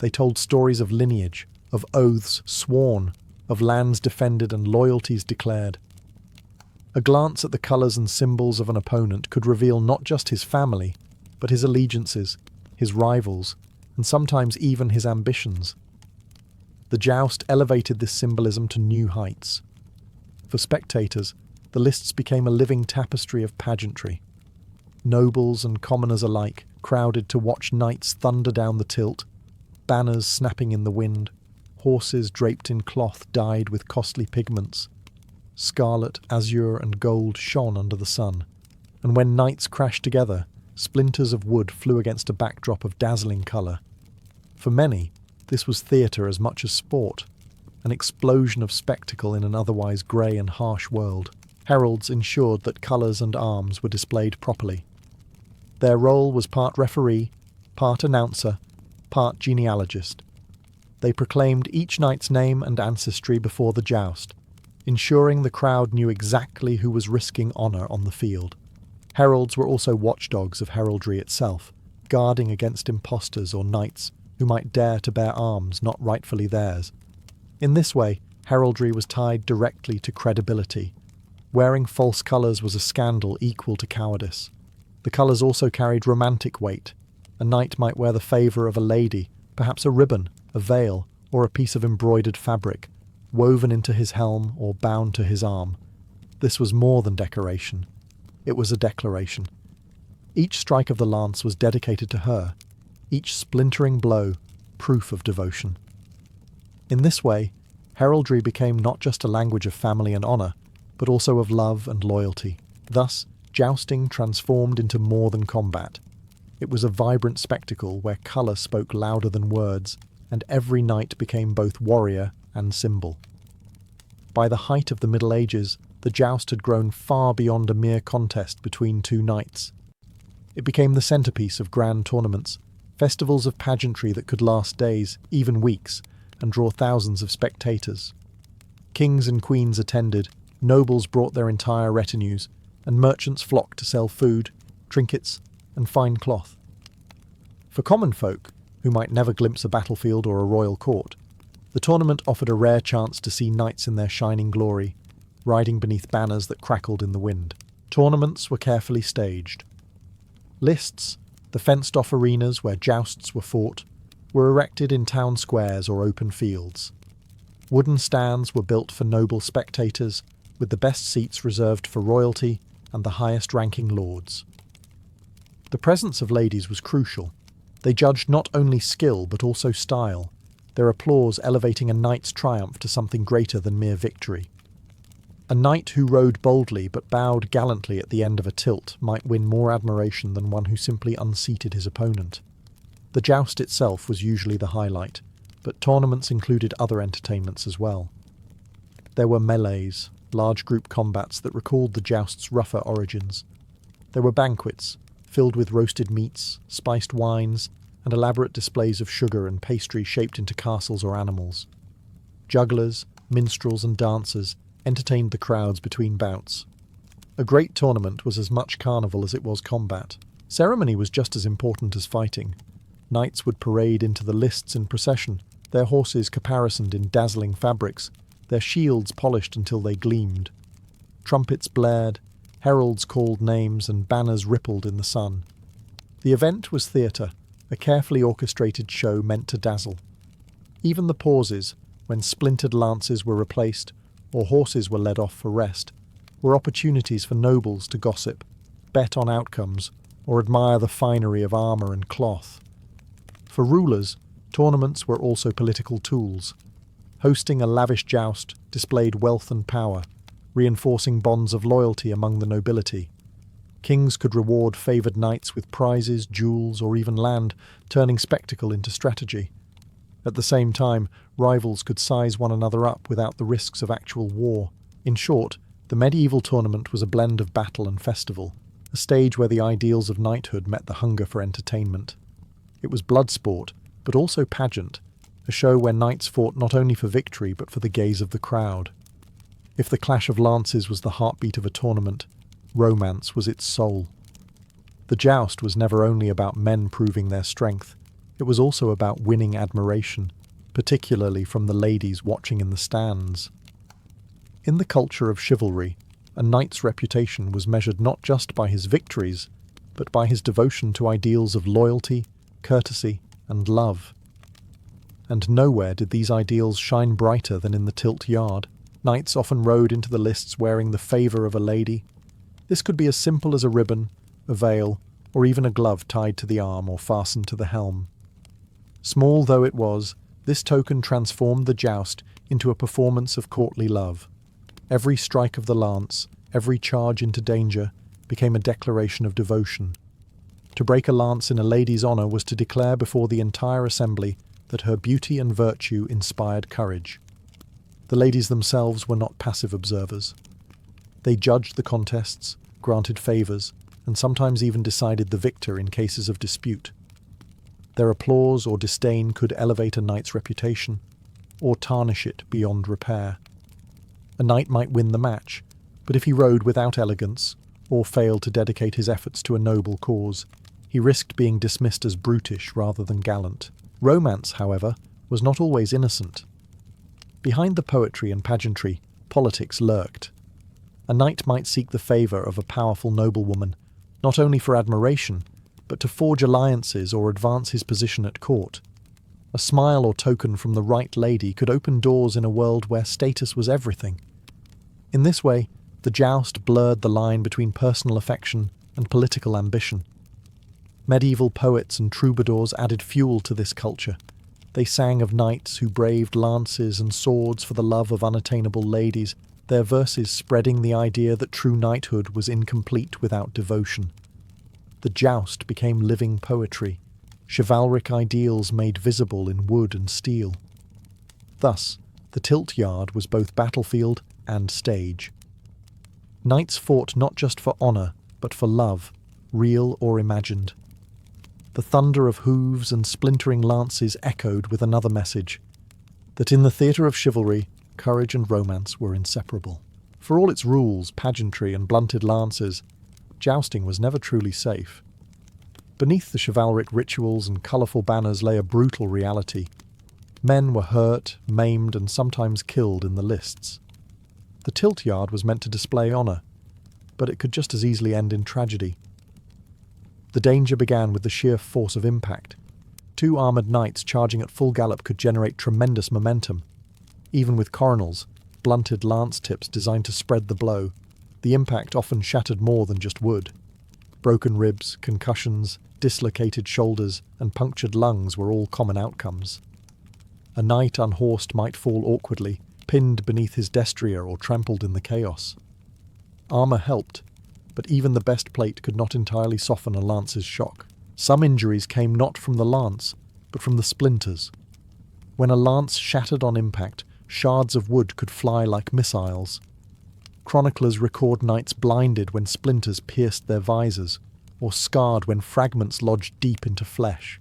They told stories of lineage, of oaths sworn, of lands defended and loyalties declared. A glance at the colours and symbols of an opponent could reveal not just his family, but his allegiances, his rivals, and sometimes even his ambitions. The joust elevated this symbolism to new heights. For spectators, the lists became a living tapestry of pageantry. Nobles and commoners alike crowded to watch knights thunder down the tilt, banners snapping in the wind, horses draped in cloth dyed with costly pigments. Scarlet, azure, and gold shone under the sun, and when knights crashed together, splinters of wood flew against a backdrop of dazzling colour. For many, this was theatre as much as sport, an explosion of spectacle in an otherwise grey and harsh world. Heralds ensured that colours and arms were displayed properly. Their role was part referee, part announcer, part genealogist. They proclaimed each knight's name and ancestry before the joust, ensuring the crowd knew exactly who was risking honour on the field. Heralds were also watchdogs of heraldry itself, guarding against impostors or knights who might dare to bear arms not rightfully theirs. In this way, heraldry was tied directly to credibility. Wearing false colours was a scandal equal to cowardice. The colours also carried romantic weight. A knight might wear the favour of a lady, perhaps a ribbon, a veil, or a piece of embroidered fabric, woven into his helm or bound to his arm. This was more than decoration. It was a declaration. Each strike of the lance was dedicated to her, each splintering blow proof of devotion. In this way, heraldry became not just a language of family and honour, but also of love and loyalty. Thus, jousting transformed into more than combat. It was a vibrant spectacle where colour spoke louder than words, and every knight became both warrior and symbol. By the height of the Middle Ages, the joust had grown far beyond a mere contest between two knights. It became the centrepiece of grand tournaments, festivals of pageantry that could last days, even weeks, and draw thousands of spectators. Kings and queens attended, nobles brought their entire retinues, and merchants flocked to sell food, trinkets, and fine cloth. For common folk, who might never glimpse a battlefield or a royal court, the tournament offered a rare chance to see knights in their shining glory, riding beneath banners that crackled in the wind. Tournaments were carefully staged. Lists, the fenced-off arenas where jousts were fought, were erected in town squares or open fields. Wooden stands were built for noble spectators, with the best seats reserved for royalty and the highest-ranking lords. The presence of ladies was crucial. They judged not only skill but also style, their applause elevating a knight's triumph to something greater than mere victory. A knight who rode boldly but bowed gallantly at the end of a tilt might win more admiration than one who simply unseated his opponent. The joust itself was usually the highlight, but tournaments included other entertainments as well. There were melees, large group combats that recalled the joust's rougher origins. There were banquets, filled with roasted meats, spiced wines, and elaborate displays of sugar and pastry shaped into castles or animals. Jugglers, minstrels, and dancers entertained the crowds between bouts. A great tournament was as much carnival as it was combat. Ceremony was just as important as fighting. Knights would parade into the lists in procession, their horses caparisoned in dazzling fabrics, their shields polished until they gleamed. Trumpets blared, heralds called names, and banners rippled in the sun. The event was theatre, a carefully orchestrated show meant to dazzle. Even the pauses, when splintered lances were replaced or horses were led off for rest, were opportunities for nobles to gossip, bet on outcomes, or admire the finery of armour and cloth. For rulers, tournaments were also political tools. Hosting a lavish joust displayed wealth and power, reinforcing bonds of loyalty among the nobility. Kings could reward favoured knights with prizes, jewels, or even land, turning spectacle into strategy. At the same time, rivals could size one another up without the risks of actual war. In short, the medieval tournament was a blend of battle and festival, a stage where the ideals of knighthood met the hunger for entertainment. It was blood sport, but also pageant, a show where knights fought not only for victory but for the gaze of the crowd. If the clash of lances was the heartbeat of a tournament, romance was its soul. The joust was never only about men proving their strength, it was also about winning admiration, particularly from the ladies watching in the stands. In the culture of chivalry, a knight's reputation was measured not just by his victories, but by his devotion to ideals of loyalty, courtesy, and love. And nowhere did these ideals shine brighter than in the tilt yard. Knights often rode into the lists wearing the favour of a lady. This could be as simple as a ribbon, a veil, or even a glove tied to the arm or fastened to the helm. Small though it was, this token transformed the joust into a performance of courtly love. Every strike of the lance, every charge into danger, became a declaration of devotion. To break a lance in a lady's honour was to declare before the entire assembly that her beauty and virtue inspired courage. The ladies themselves were not passive observers. They judged the contests, granted favours, and sometimes even decided the victor in cases of dispute. Their applause or disdain could elevate a knight's reputation, or tarnish it beyond repair. A knight might win the match, but if he rode without elegance, or failed to dedicate his efforts to a noble cause, he risked being dismissed as brutish rather than gallant. Romance, however, was not always innocent. Behind the poetry and pageantry, politics lurked. A knight might seek the favour of a powerful noblewoman, not only for admiration, but to forge alliances or advance his position at court. A smile or token from the right lady could open doors in a world where status was everything. In this way, the joust blurred the line between personal affection and political ambition. Medieval poets and troubadours added fuel to this culture. They sang of knights who braved lances and swords for the love of unattainable ladies, their verses spreading the idea that true knighthood was incomplete without devotion. The joust became living poetry, chivalric ideals made visible in wood and steel. Thus, the tilt yard was both battlefield and stage. Knights fought not just for honour, but for love, real or imagined. The thunder of hooves and splintering lances echoed with another message, that in the theatre of chivalry, courage and romance were inseparable. For all its rules, pageantry, and blunted lances, jousting was never truly safe. Beneath the chivalric rituals and colourful banners lay a brutal reality. Men were hurt, maimed, and sometimes killed in the lists. The tilt yard was meant to display honour, but it could just as easily end in tragedy. The danger began with the sheer force of impact. Two armoured knights charging at full gallop could generate tremendous momentum. Even with coronals, blunted lance tips designed to spread the blow, the impact often shattered more than just wood. Broken ribs, concussions, dislocated shoulders, and punctured lungs were all common outcomes. A knight unhorsed might fall awkwardly, pinned beneath his destrier or trampled in the chaos. Armour helped, but even the best plate could not entirely soften a lance's shock. Some injuries came not from the lance, but from the splinters. When a lance shattered on impact, shards of wood could fly like missiles. Chroniclers record knights blinded when splinters pierced their visors, or scarred when fragments lodged deep into flesh.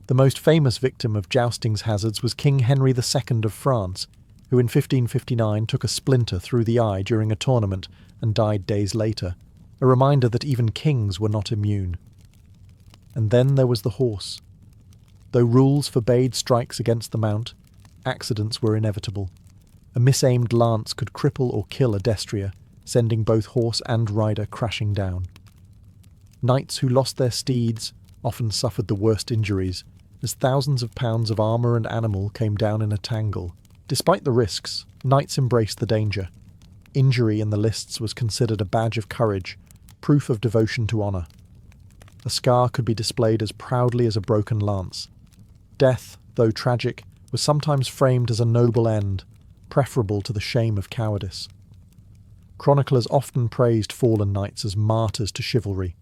The most famous victim of jousting's hazards was King Henry II of France, who in 1559 took a splinter through the eye during a tournament and died days later, a reminder that even kings were not immune. And then there was the horse. Though rules forbade strikes against the mount, accidents were inevitable. A misaimed lance could cripple or kill a destrier, sending both horse and rider crashing down. Knights who lost their steeds often suffered the worst injuries, as thousands of pounds of armour and animal came down in a tangle. Despite the risks, knights embraced the danger. Injury in the lists was considered a badge of courage, proof of devotion to honour. A scar could be displayed as proudly as a broken lance. Death, though tragic, was sometimes framed as a noble end, preferable to the shame of cowardice. Chroniclers often praised fallen knights as martyrs to chivalry.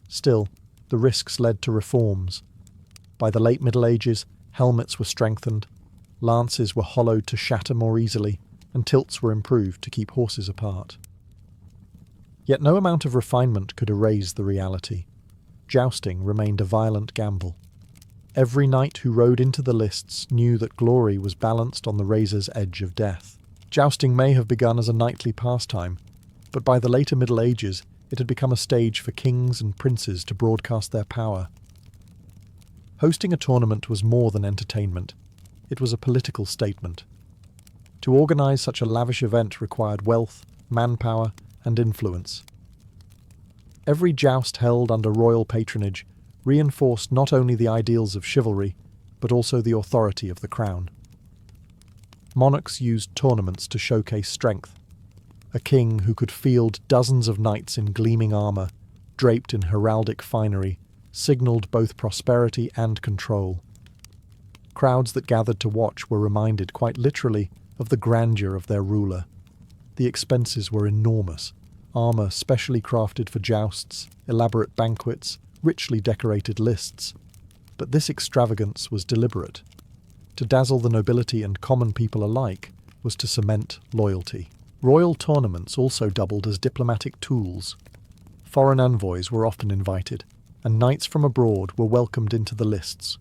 Still, the risks led to reforms. By the late Middle Ages, helmets were strengthened, lances were hollowed to shatter more easily, and tilts were improved to keep horses apart. Yet no amount of refinement could erase the reality. Jousting remained a violent gamble. Every knight who rode into the lists knew that glory was balanced on the razor's edge of death. Jousting may have begun as a knightly pastime, but by the later Middle Ages it had become a stage for kings and princes to broadcast their power. Hosting a tournament was more than entertainment. It was a political statement. To organise such a lavish event required wealth, manpower, and influence. Every joust held under royal patronage reinforced not only the ideals of chivalry, but also the authority of the crown. Monarchs used tournaments to showcase strength. A king who could field dozens of knights in gleaming armour, draped in heraldic finery, signalled both prosperity and control. Crowds that gathered to watch were reminded, quite literally, of the grandeur of their ruler. The expenses were enormous. Armour specially crafted for jousts, elaborate banquets, richly decorated lists. But this extravagance was deliberate. To dazzle the nobility and common people alike was to cement loyalty. Royal tournaments also doubled as diplomatic tools. Foreign envoys were often invited, and knights from abroad were welcomed into the lists.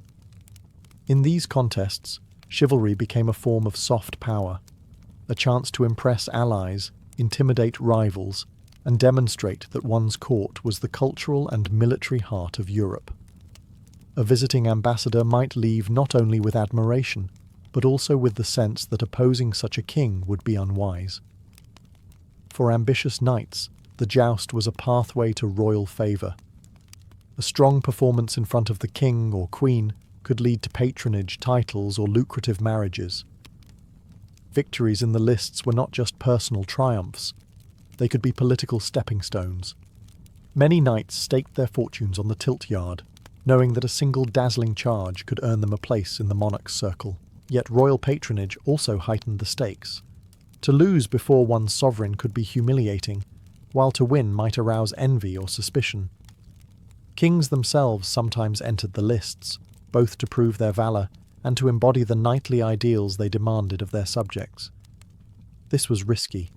In these contests, chivalry became a form of soft power, a chance to impress allies, intimidate rivals, and demonstrate that one's court was the cultural and military heart of Europe. A visiting ambassador might leave not only with admiration, but also with the sense that opposing such a king would be unwise. For ambitious knights, the joust was a pathway to royal favour. A strong performance in front of the king or queen could lead to patronage, titles, or lucrative marriages. Victories in the lists were not just personal triumphs. They could be political stepping stones. Many knights staked their fortunes on the tilt yard, knowing that a single dazzling charge could earn them a place in the monarch's circle. Yet royal patronage also heightened the stakes. To lose before one's sovereign could be humiliating, while to win might arouse envy or suspicion. Kings themselves sometimes entered the lists, both to prove their valour and to embody the knightly ideals they demanded of their subjects. This was risky.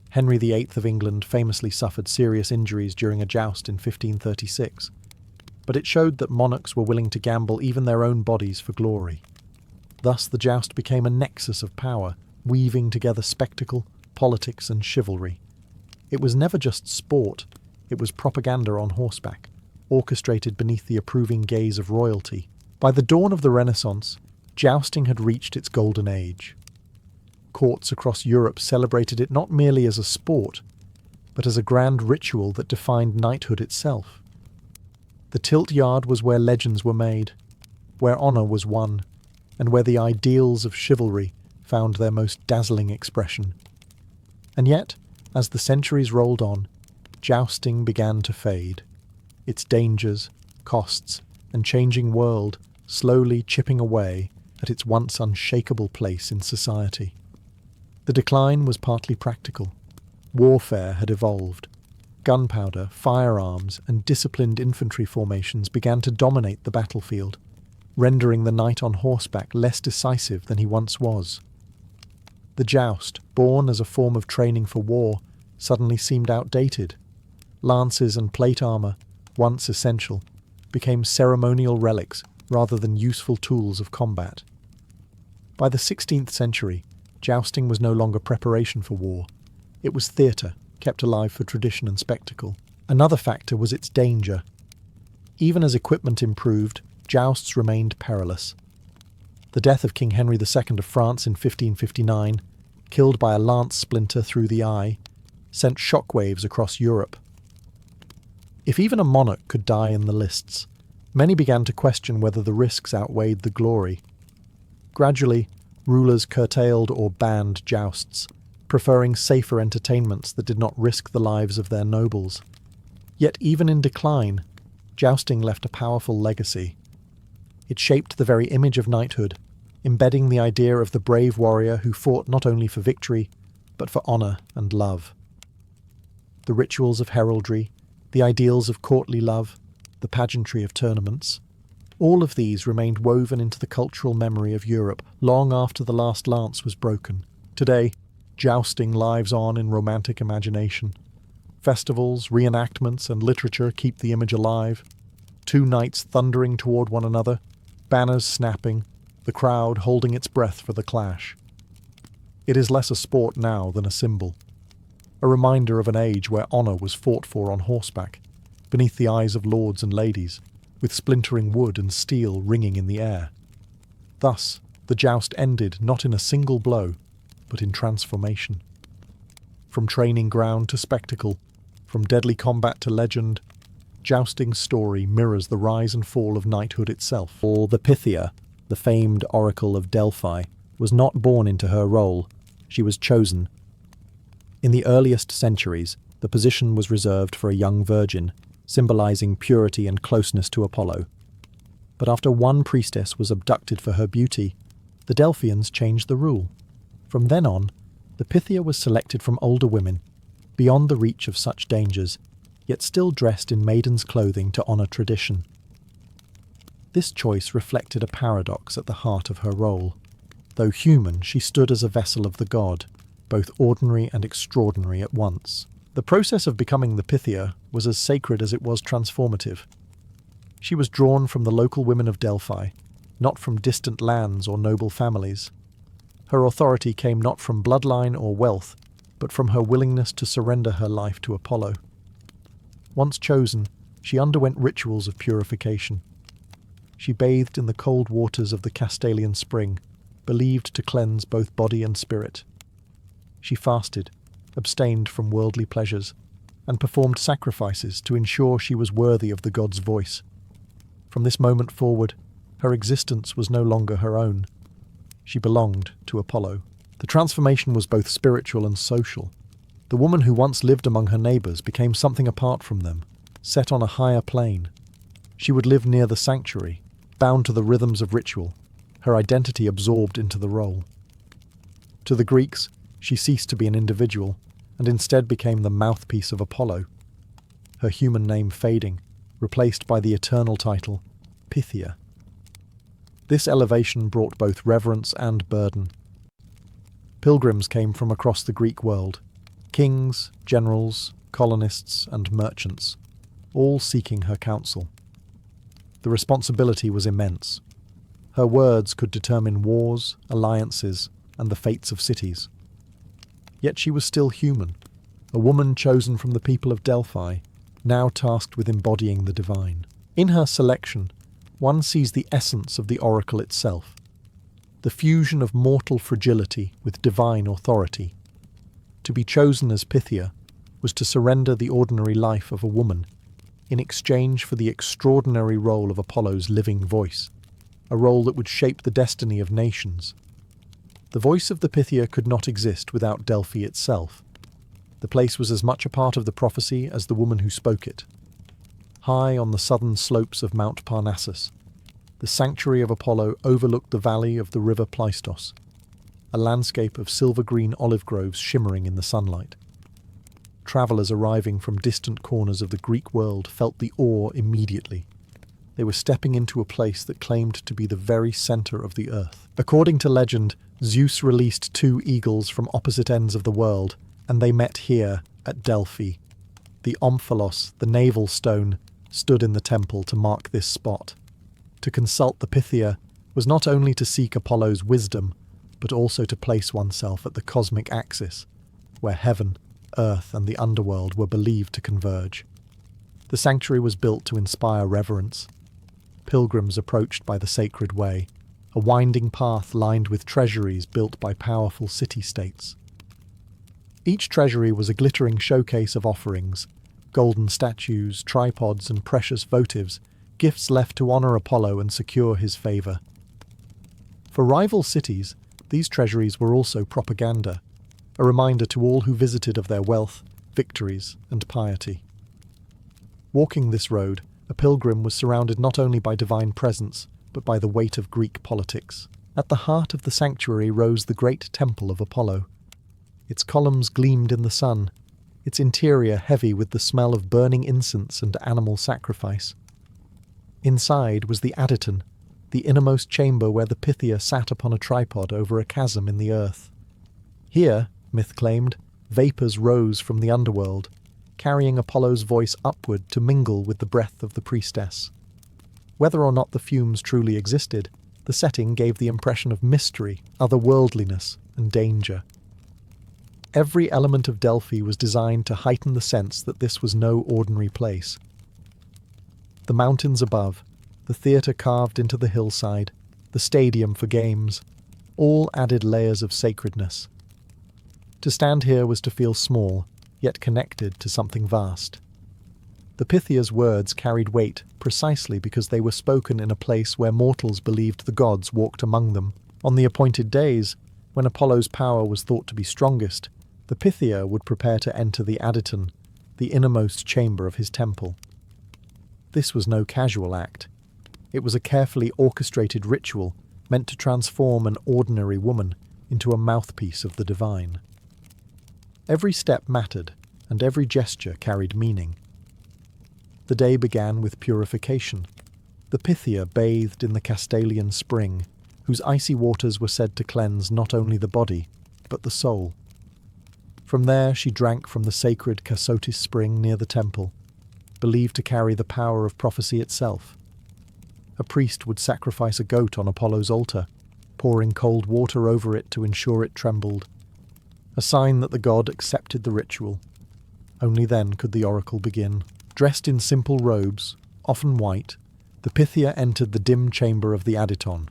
Henry VIII of England famously suffered serious injuries during a joust in 1536, but it showed that monarchs were willing to gamble even their own bodies for glory. Thus the joust became a nexus of power, weaving together spectacle, politics, and chivalry. It was never just sport, it was propaganda on horseback, orchestrated beneath the approving gaze of royalty. By the dawn of the Renaissance, jousting had reached its golden age. Courts across Europe celebrated it not merely as a sport, but as a grand ritual that defined knighthood itself. The tilt yard was where legends were made, where honour was won, and where the ideals of chivalry found their most dazzling expression. And yet, as the centuries rolled on, jousting began to fade, its dangers, costs, and changing world slowly chipping away at its once unshakable place in society. The decline was partly practical. Warfare had evolved. Gunpowder, firearms, and disciplined infantry formations began to dominate the battlefield, rendering the knight on horseback less decisive than he once was. The joust, born as a form of training for war, suddenly seemed outdated. Lances and plate armour, once essential, became ceremonial relics rather than useful tools of combat. By the 16th century, jousting was no longer preparation for war. It was theatre, kept alive for tradition and spectacle. Another factor was its danger. Even as equipment improved, jousts remained perilous. The death of King Henry II of France in 1559, killed by a lance splinter through the eye, sent shockwaves across Europe. If even a monarch could die in the lists, many began to question whether the risks outweighed the glory. Gradually, rulers curtailed or banned jousts, preferring safer entertainments that did not risk the lives of their nobles. Yet even in decline, jousting left a powerful legacy. It shaped the very image of knighthood, embedding the idea of the brave warrior who fought not only for victory, but for honour and love. The rituals of heraldry, the ideals of courtly love, the pageantry of tournaments, all of these remained woven into the cultural memory of Europe long after the last lance was broken. Today, jousting lives on in romantic imagination. Festivals, reenactments, and literature keep the image alive. Two knights thundering toward one another, banners snapping, the crowd holding its breath for the clash. It is less a sport now than a symbol, a reminder of an age where honour was fought for on horseback, beneath the eyes of lords and ladies, with splintering wood and steel ringing in the air. Thus, the joust ended not in a single blow, but in transformation. From training ground to spectacle, from deadly combat to legend, jousting's story mirrors the rise and fall of knighthood itself. For the Pythia, the famed oracle of Delphi, was not born into her role, she was chosen. In the earliest centuries, the position was reserved for a young virgin, symbolizing purity and closeness to Apollo. But after one priestess was abducted for her beauty, the Delphians changed the rule. From then on, the Pythia was selected from older women, beyond the reach of such dangers, yet still dressed in maiden's clothing to honour tradition. This choice reflected a paradox at the heart of her role. Though human, she stood as a vessel of the god, both ordinary and extraordinary at once. The process of becoming the Pythia was as sacred as it was transformative. She was drawn from the local women of Delphi, not from distant lands or noble families. Her authority came not from bloodline or wealth, but from her willingness to surrender her life to Apollo. Once chosen, she underwent rituals of purification. She bathed in the cold waters of the Castalian spring, believed to cleanse both body and spirit. She fasted, abstained from worldly pleasures, and performed sacrifices to ensure she was worthy of the god's voice. From this moment forward, her existence was no longer her own. She belonged to Apollo. The transformation was both spiritual and social. The woman who once lived among her neighbours became something apart from them, set on a higher plane. She would live near the sanctuary, bound to the rhythms of ritual, her identity absorbed into the role. To the Greeks, she ceased to be an individual, and instead became the mouthpiece of Apollo, her human name fading, replaced by the eternal title, Pythia. This elevation brought both reverence and burden. Pilgrims came from across the Greek world, kings, generals, colonists, and merchants, all seeking her counsel. The responsibility was immense. Her words could determine wars, alliances, and the fates of cities. Yet she was still human, a woman chosen from the people of Delphi, now tasked with embodying the divine. In her selection, one sees the essence of the oracle itself, the fusion of mortal fragility with divine authority. To be chosen as Pythia was to surrender the ordinary life of a woman in exchange for the extraordinary role of Apollo's living voice, a role that would shape the destiny of nations. The voice of the Pythia could not exist without Delphi itself. The place was as much a part of the prophecy as the woman who spoke it. High on the southern slopes of Mount Parnassus, the sanctuary of Apollo overlooked the valley of the river Pleistos, a landscape of silver-green olive groves shimmering in the sunlight. Travellers arriving from distant corners of the Greek world felt the awe immediately. They were stepping into a place that claimed to be the very centre of the earth. According to legend, Zeus released two eagles from opposite ends of the world, and they met here at Delphi. The omphalos, the navel stone, stood in the temple to mark this spot. To consult the Pythia was not only to seek Apollo's wisdom, but also to place oneself at the cosmic axis, where heaven, earth, and the underworld were believed to converge. The sanctuary was built to inspire reverence. Pilgrims approached by the sacred way, a winding path lined with treasuries built by powerful city-states. Each treasury was a glittering showcase of offerings, golden statues, tripods, and precious votives, gifts left to honor Apollo and secure his favor. For rival cities, these treasuries were also propaganda, a reminder to all who visited of their wealth, victories, and piety. Walking this road, a pilgrim was surrounded not only by divine presence, but by the weight of Greek politics. At the heart of the sanctuary rose the great temple of Apollo. Its columns gleamed in the sun, its interior heavy with the smell of burning incense and animal sacrifice. Inside was the Adyton, the innermost chamber where the Pythia sat upon a tripod over a chasm in the earth. Here, myth claimed, vapours rose from the underworld, carrying Apollo's voice upward to mingle with the breath of the priestess. Whether or not the fumes truly existed, the setting gave the impression of mystery, otherworldliness, and danger. Every element of Delphi was designed to heighten the sense that this was no ordinary place. The mountains above, the theatre carved into the hillside, the stadium for games, all added layers of sacredness. To stand here was to feel small, yet connected to something vast. The Pythia's words carried weight precisely because they were spoken in a place where mortals believed the gods walked among them. On the appointed days, when Apollo's power was thought to be strongest, the Pythia would prepare to enter the Adyton, the innermost chamber of his temple. This was no casual act. It was a carefully orchestrated ritual meant to transform an ordinary woman into a mouthpiece of the divine. Every step mattered, and every gesture carried meaning. The day began with purification. The Pythia bathed in the Castalian spring, whose icy waters were said to cleanse not only the body, but the soul. From there she drank from the sacred Cassotis spring near the temple, believed to carry the power of prophecy itself. A priest would sacrifice a goat on Apollo's altar, pouring cold water over it to ensure it trembled, a sign that the god accepted the ritual. Only then could the oracle begin. Dressed in simple robes, often white, the Pythia entered the dim chamber of the Adyton.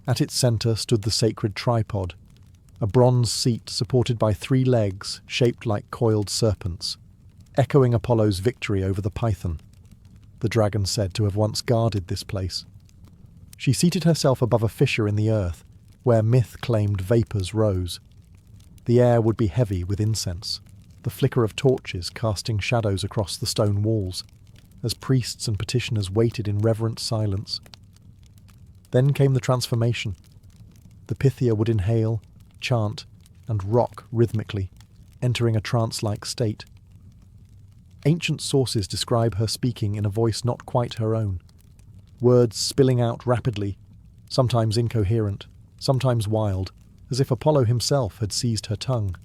At its centre stood the sacred tripod, a bronze seat supported by 3 legs shaped like coiled serpents, echoing Apollo's victory over the Python. The dragon said to have once guarded this place. She seated herself above a fissure in the earth, where myth claimed vapours rose. The air would be heavy with incense, the flicker of torches casting shadows across the stone walls, as priests and petitioners waited in reverent silence. Then came the transformation. The Pythia would inhale, chant, and rock rhythmically, entering a trance-like state. Ancient sources describe her speaking in a voice not quite her own, words spilling out rapidly, sometimes incoherent, sometimes wild, as if Apollo himself had seized her tongue.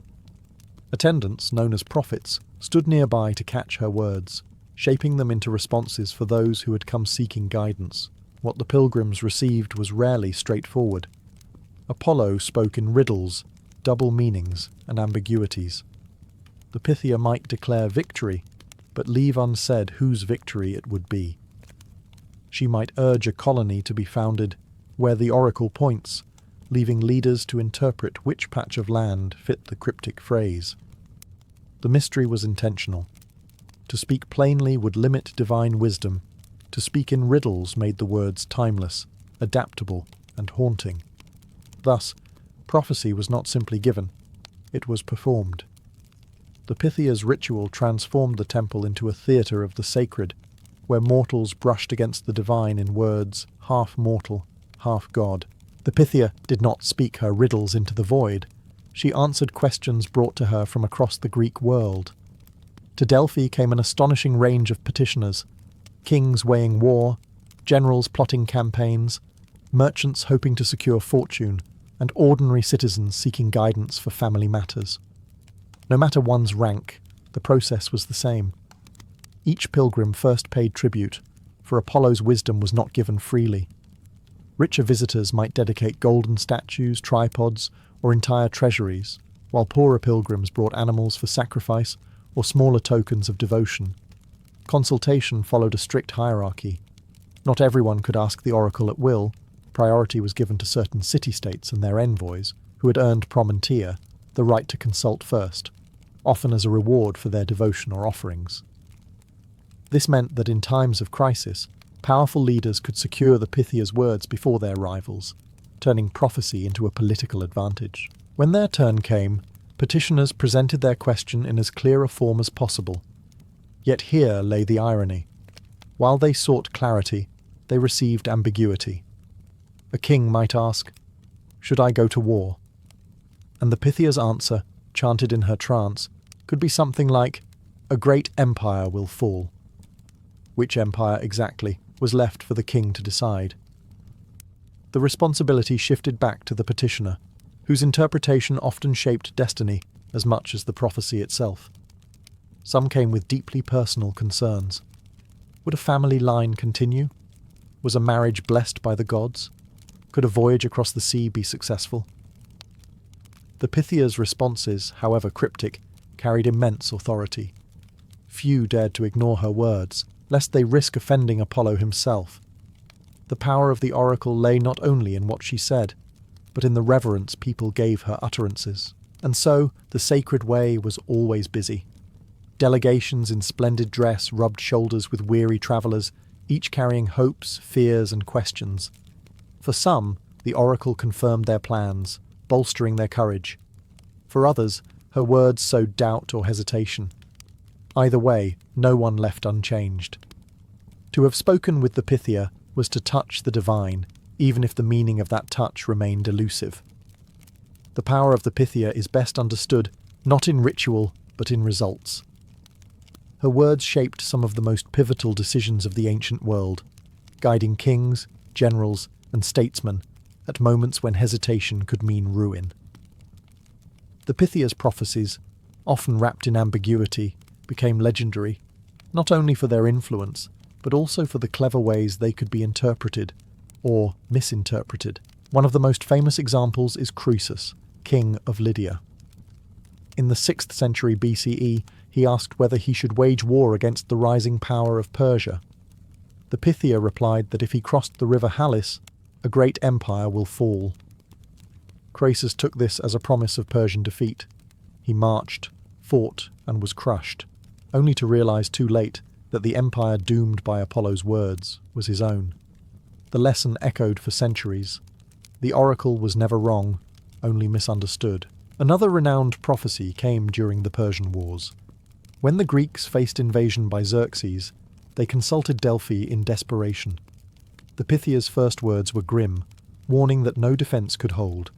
Attendants, known as prophets, stood nearby to catch her words, shaping them into responses for those who had come seeking guidance. What the pilgrims received was rarely straightforward. Apollo spoke in riddles, double meanings, and ambiguities. The Pythia might declare victory, but leave unsaid whose victory it would be. She might urge a colony to be founded where the oracle points, leaving leaders to interpret which patch of land fit the cryptic phrase. The mystery was intentional. To speak plainly would limit divine wisdom. To speak in riddles made the words timeless, adaptable, and haunting. Thus, prophecy was not simply given, it was performed. The Pythia's ritual transformed the temple into a theatre of the sacred, where mortals brushed against the divine in words half mortal, half god. The Pythia did not speak her riddles into the void. She answered questions brought to her from across the Greek world. To Delphi came an astonishing range of petitioners, kings weighing war, generals plotting campaigns, merchants hoping to secure fortune, and ordinary citizens seeking guidance for family matters. No matter one's rank, the process was the same. Each pilgrim first paid tribute, for Apollo's wisdom was not given freely. Richer visitors might dedicate golden statues, tripods, or entire treasuries, while poorer pilgrims brought animals for sacrifice or smaller tokens of devotion. Consultation followed a strict hierarchy. Not everyone could ask the oracle at will. Priority was given to certain city-states and their envoys, who had earned promontia, the right to consult first, often as a reward for their devotion or offerings. This meant that in times of crisis, powerful leaders could secure the Pythia's words before their rivals, turning prophecy into a political advantage. When their turn came, petitioners presented their question in as clear a form as possible. Yet here lay the irony. While they sought clarity, they received ambiguity. A king might ask, "Should I go to war?" And the Pythia's answer, chanted in her trance, could be something like, "A great empire will fall." Which empire exactly was left for the king to decide. The responsibility shifted back to the petitioner, whose interpretation often shaped destiny as much as the prophecy itself. Some came with deeply personal concerns. Would a family line continue? Was a marriage blessed by the gods? Could a voyage across the sea be successful? The Pythia's responses, however cryptic, carried immense authority. Few dared to ignore her words, lest they risk offending Apollo himself. The power of the oracle lay not only in what she said, but in the reverence people gave her utterances. And so, the sacred way was always busy. Delegations in splendid dress rubbed shoulders with weary travellers, each carrying hopes, fears, and questions. For some, the oracle confirmed their plans, bolstering their courage. For others, her words sowed doubt or hesitation. Either way, no one left unchanged. To have spoken with the Pythia was to touch the divine, even if the meaning of that touch remained elusive. The power of the Pythia is best understood not in ritual, but in results. Her words shaped some of the most pivotal decisions of the ancient world, guiding kings, generals, and statesmen at moments when hesitation could mean ruin. The Pythia's prophecies, often wrapped in ambiguity, became legendary, not only for their influence, but also for the clever ways they could be interpreted, or misinterpreted. One of the most famous examples is Crusades, king of Lydia. In the 6th century BCE, he asked whether he should wage war against the rising power of Persia. The Pythia replied that if he crossed the river Halys, a great empire will fall. Crassus took this as a promise of Persian defeat. He marched, fought, and was crushed, only to realize too late that the empire doomed by Apollo's words was his own. The lesson echoed for centuries. The oracle was never wrong, only misunderstood. Another renowned prophecy came during the Persian Wars. When the Greeks faced invasion by Xerxes, they consulted Delphi in desperation. The Pythia's first words were grim, warning that no defense could hold.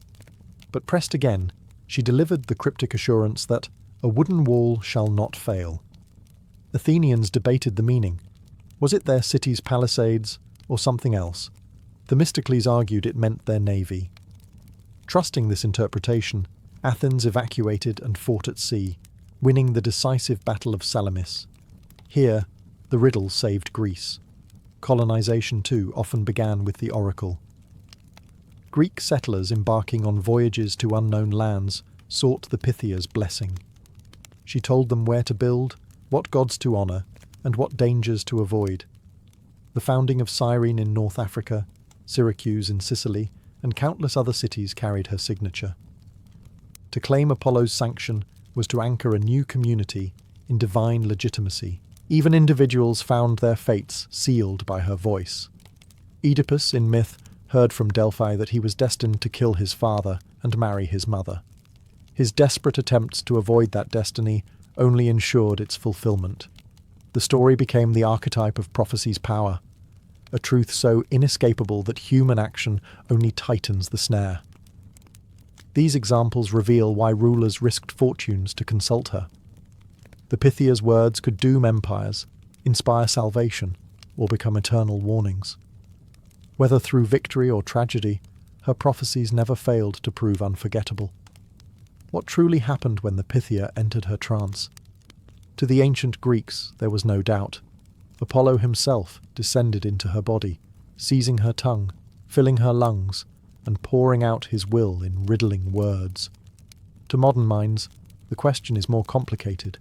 But pressed again, she delivered the cryptic assurance that a wooden wall shall not fail. Athenians debated the meaning. Was it their city's palisades, or something else? Themistocles argued it meant their navy. Trusting this interpretation, Athens evacuated and fought at sea, winning the decisive Battle of Salamis. Here, the riddle saved Greece. Colonization, too, often began with the oracle. Greek settlers embarking on voyages to unknown lands sought the Pythia's blessing. She told them where to build, what gods to honour, and what dangers to avoid. The founding of Serene in North Africa, Syracuse in Sicily, and countless other cities carried her signature. To claim Apollo's sanction was to anchor a new community in divine legitimacy. Even individuals found their fates sealed by her voice. Oedipus, in myth, heard from Delphi that he was destined to kill his father and marry his mother. His desperate attempts to avoid that destiny only ensured its fulfillment. The story became the archetype of prophecy's power, a truth so inescapable that human action only tightens the snare. These examples reveal why rulers risked fortunes to consult her. The Pythia's words could doom empires, inspire salvation, or become eternal warnings. Whether through victory or tragedy, her prophecies never failed to prove unforgettable. What truly happened when the Pythia entered her trance? To the ancient Greeks, there was no doubt. Apollo himself descended into her body, seizing her tongue, filling her lungs, and pouring out his will in riddling words. To modern minds, the question is more complicated,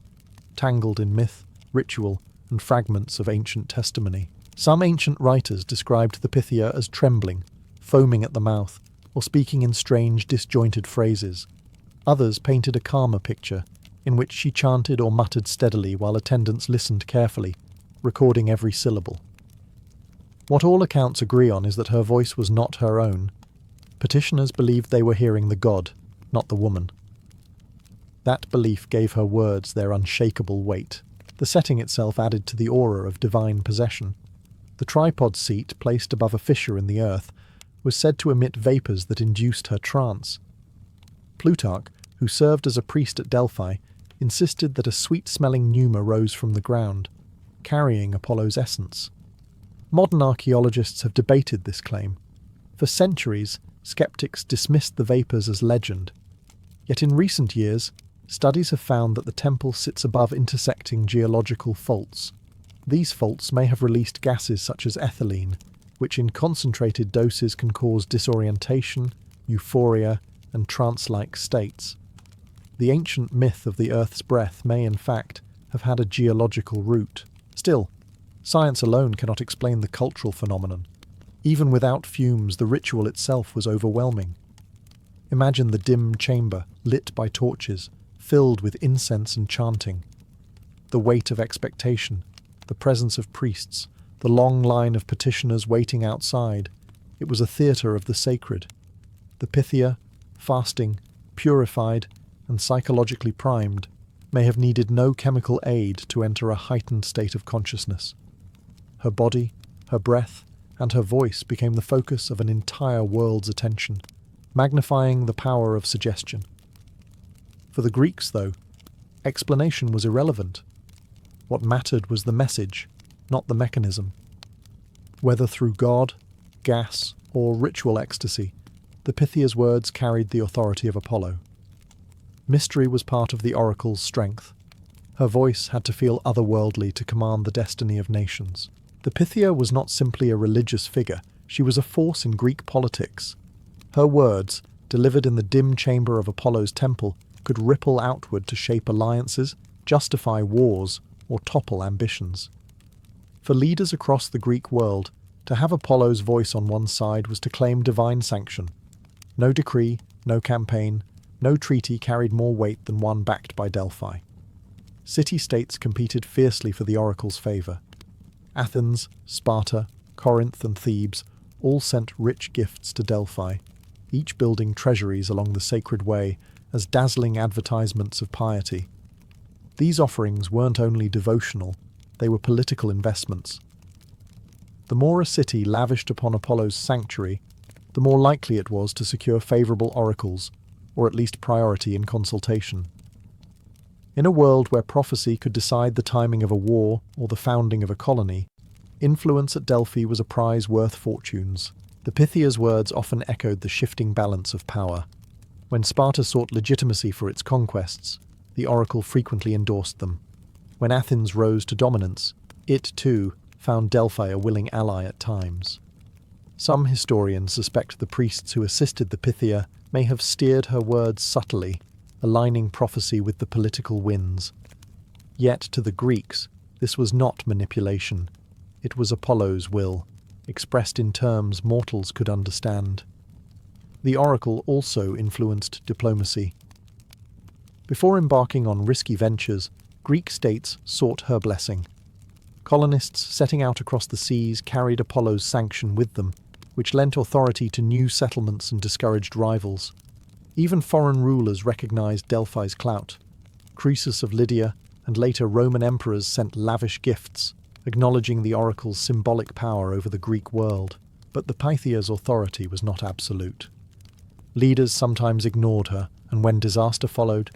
tangled in myth, ritual, and fragments of ancient testimony. Some ancient writers described the Pythia as trembling, foaming at the mouth, or speaking in strange, disjointed phrases. Others painted a calmer picture, in which she chanted or muttered steadily while attendants listened carefully, recording every syllable. What all accounts agree on is that her voice was not her own. Petitioners believed they were hearing the god, not the woman. That belief gave her words their unshakable weight. The setting itself added to the aura of divine possession. The tripod seat, placed above a fissure in the earth, was said to emit vapours that induced her trance. Plutarch, who served as a priest at Delphi, insisted that a sweet-smelling pneuma rose from the ground, carrying Apollo's essence. Modern archaeologists have debated this claim. For centuries, skeptics dismissed the vapours as legend. Yet in recent years, studies have found that the temple sits above intersecting geological faults. These faults may have released gases such as ethylene, which in concentrated doses can cause disorientation, euphoria, and trance-like states. The ancient myth of the Earth's breath may, in fact, have had a geological root. Still, science alone cannot explain the cultural phenomenon. Even without fumes, the ritual itself was overwhelming. Imagine the dim chamber, lit by torches, filled with incense and chanting. The weight of expectation, the presence of priests, the long line of petitioners waiting outside. It was a theatre of the sacred. The Pythia, fasting, purified, and psychologically primed, may have needed no chemical aid to enter a heightened state of consciousness. Her body, her breath, and her voice became the focus of an entire world's attention, magnifying the power of suggestion. For the Greeks, though, explanation was irrelevant. What mattered was the message, not the mechanism. Whether through God, gas, or ritual ecstasy, the Pythia's words carried the authority of Apollo. Mystery was part of the oracle's strength. Her voice had to feel otherworldly to command the destiny of nations. The Pythia was not simply a religious figure, she was a force in Greek politics. Her words, delivered in the dim chamber of Apollo's temple, could ripple outward to shape alliances, justify wars, or topple ambitions. For leaders across the Greek world, to have Apollo's voice on one side was to claim divine sanction. No decree, no campaign, no treaty carried more weight than one backed by Delphi. City-states competed fiercely for the oracle's favour. Athens, Sparta, Corinth and Thebes all sent rich gifts to Delphi, each building treasuries along the sacred way as dazzling advertisements of piety. These offerings weren't only devotional, they were political investments. The more a city lavished upon Apollo's sanctuary, the more likely it was to secure favourable oracles, or at least priority in consultation. In a world where prophecy could decide the timing of a war or the founding of a colony, influence at Delphi was a prize worth fortunes. The Pythia's words often echoed the shifting balance of power. When Sparta sought legitimacy for its conquests, the oracle frequently endorsed them. When Athens rose to dominance, it, too, found Delphi a willing ally at times. Some historians suspect the priests who assisted the Pythia may have steered her words subtly, aligning prophecy with the political winds. Yet to the Greeks, this was not manipulation. It was Apollo's will, expressed in terms mortals could understand. The oracle also influenced diplomacy. Before embarking on risky ventures, Greek states sought her blessing. Colonists setting out across the seas carried Apollo's sanction with them, which lent authority to new settlements and discouraged rivals. Even foreign rulers recognized Delphi's clout. Croesus of Lydia and later Roman emperors sent lavish gifts, acknowledging the oracle's symbolic power over the Greek world. But the Pythia's authority was not absolute. Leaders sometimes ignored her, and when disaster followed,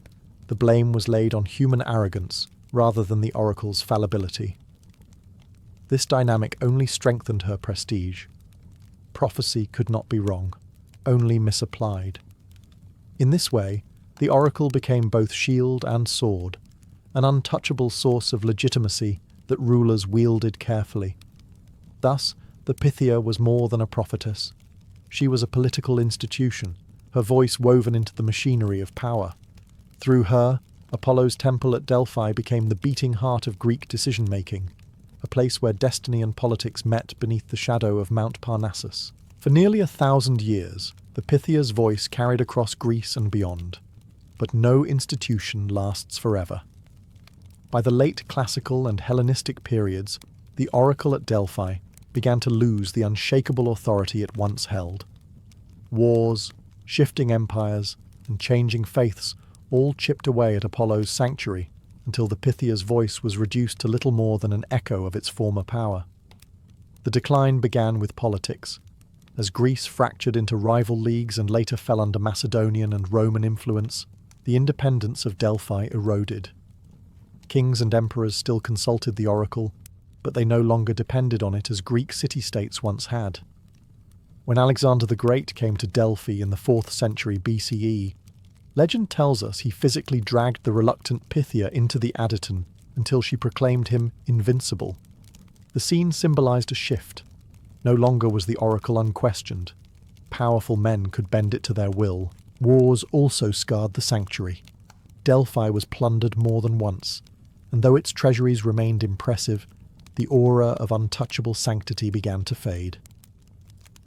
the blame was laid on human arrogance rather than the oracle's fallibility. This dynamic only strengthened her prestige. Prophecy could not be wrong, only misapplied. In this way, the oracle became both shield and sword, an untouchable source of legitimacy that rulers wielded carefully. Thus, the Pythia was more than a prophetess. She was a political institution, her voice woven into the machinery of power. Through her, Apollo's temple at Delphi became the beating heart of Greek decision-making, a place where destiny and politics met beneath the shadow of Mount Parnassus. For nearly 1,000 years, the Pythia's voice carried across Greece and beyond. But no institution lasts forever. By the late classical and Hellenistic periods, the oracle at Delphi began to lose the unshakable authority it once held. Wars, shifting empires, and changing faiths all chipped away at Apollo's sanctuary until the Pythia's voice was reduced to little more than an echo of its former power. The decline began with politics. As Greece fractured into rival leagues and later fell under Macedonian and Roman influence, the independence of Delphi eroded. Kings and emperors still consulted the oracle, but they no longer depended on it as Greek city-states once had. When Alexander the Great came to Delphi in the 4th century BCE, legend tells us he physically dragged the reluctant Pythia into the Adyton until she proclaimed him invincible. The scene symbolized a shift. No longer was the oracle unquestioned. Powerful men could bend it to their will. Wars also scarred the sanctuary. Delphi was plundered more than once, and though its treasuries remained impressive, the aura of untouchable sanctity began to fade.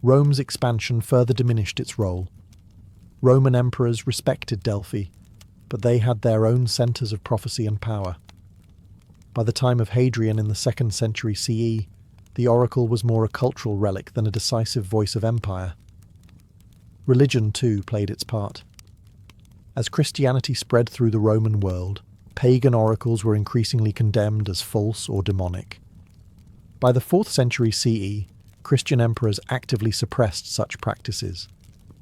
Rome's expansion further diminished its role. Roman emperors respected Delphi, but they had their own centres of prophecy and power. By the time of Hadrian in the 2nd century CE, the oracle was more a cultural relic than a decisive voice of empire. Religion, too, played its part. As Christianity spread through the Roman world, pagan oracles were increasingly condemned as false or demonic. By the 4th century CE, Christian emperors actively suppressed such practices.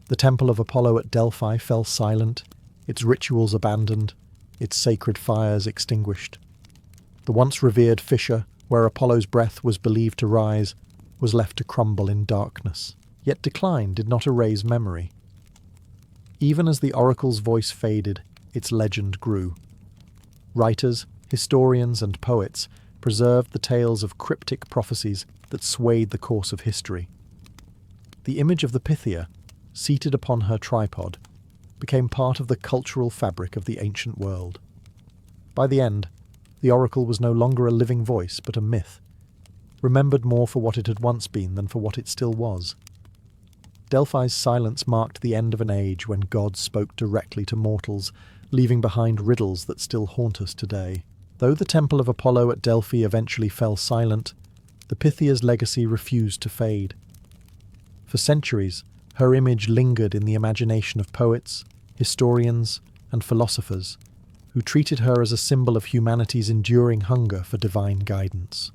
The temple of Apollo at Delphi fell silent, its rituals abandoned, its sacred fires extinguished. The once revered fissure, where Apollo's breath was believed to rise, was left to crumble in darkness. Yet decline did not erase memory. Even as the oracle's voice faded, its legend grew. Writers, historians, and poets preserved the tales of cryptic prophecies that swayed the course of history. The image of the Pythia, seated upon her tripod, became part of the cultural fabric of the ancient world. By the end, the oracle was no longer a living voice but a myth, remembered more for what it had once been than for what it still was. Delphi's silence marked the end of an age when gods spoke directly to mortals, leaving behind riddles that still haunt us today. Though the temple of Apollo at Delphi eventually fell silent, the Pythia's legacy refused to fade. For centuries, her image lingered in the imagination of poets, historians, and philosophers, who treated her as a symbol of humanity's enduring hunger for divine guidance.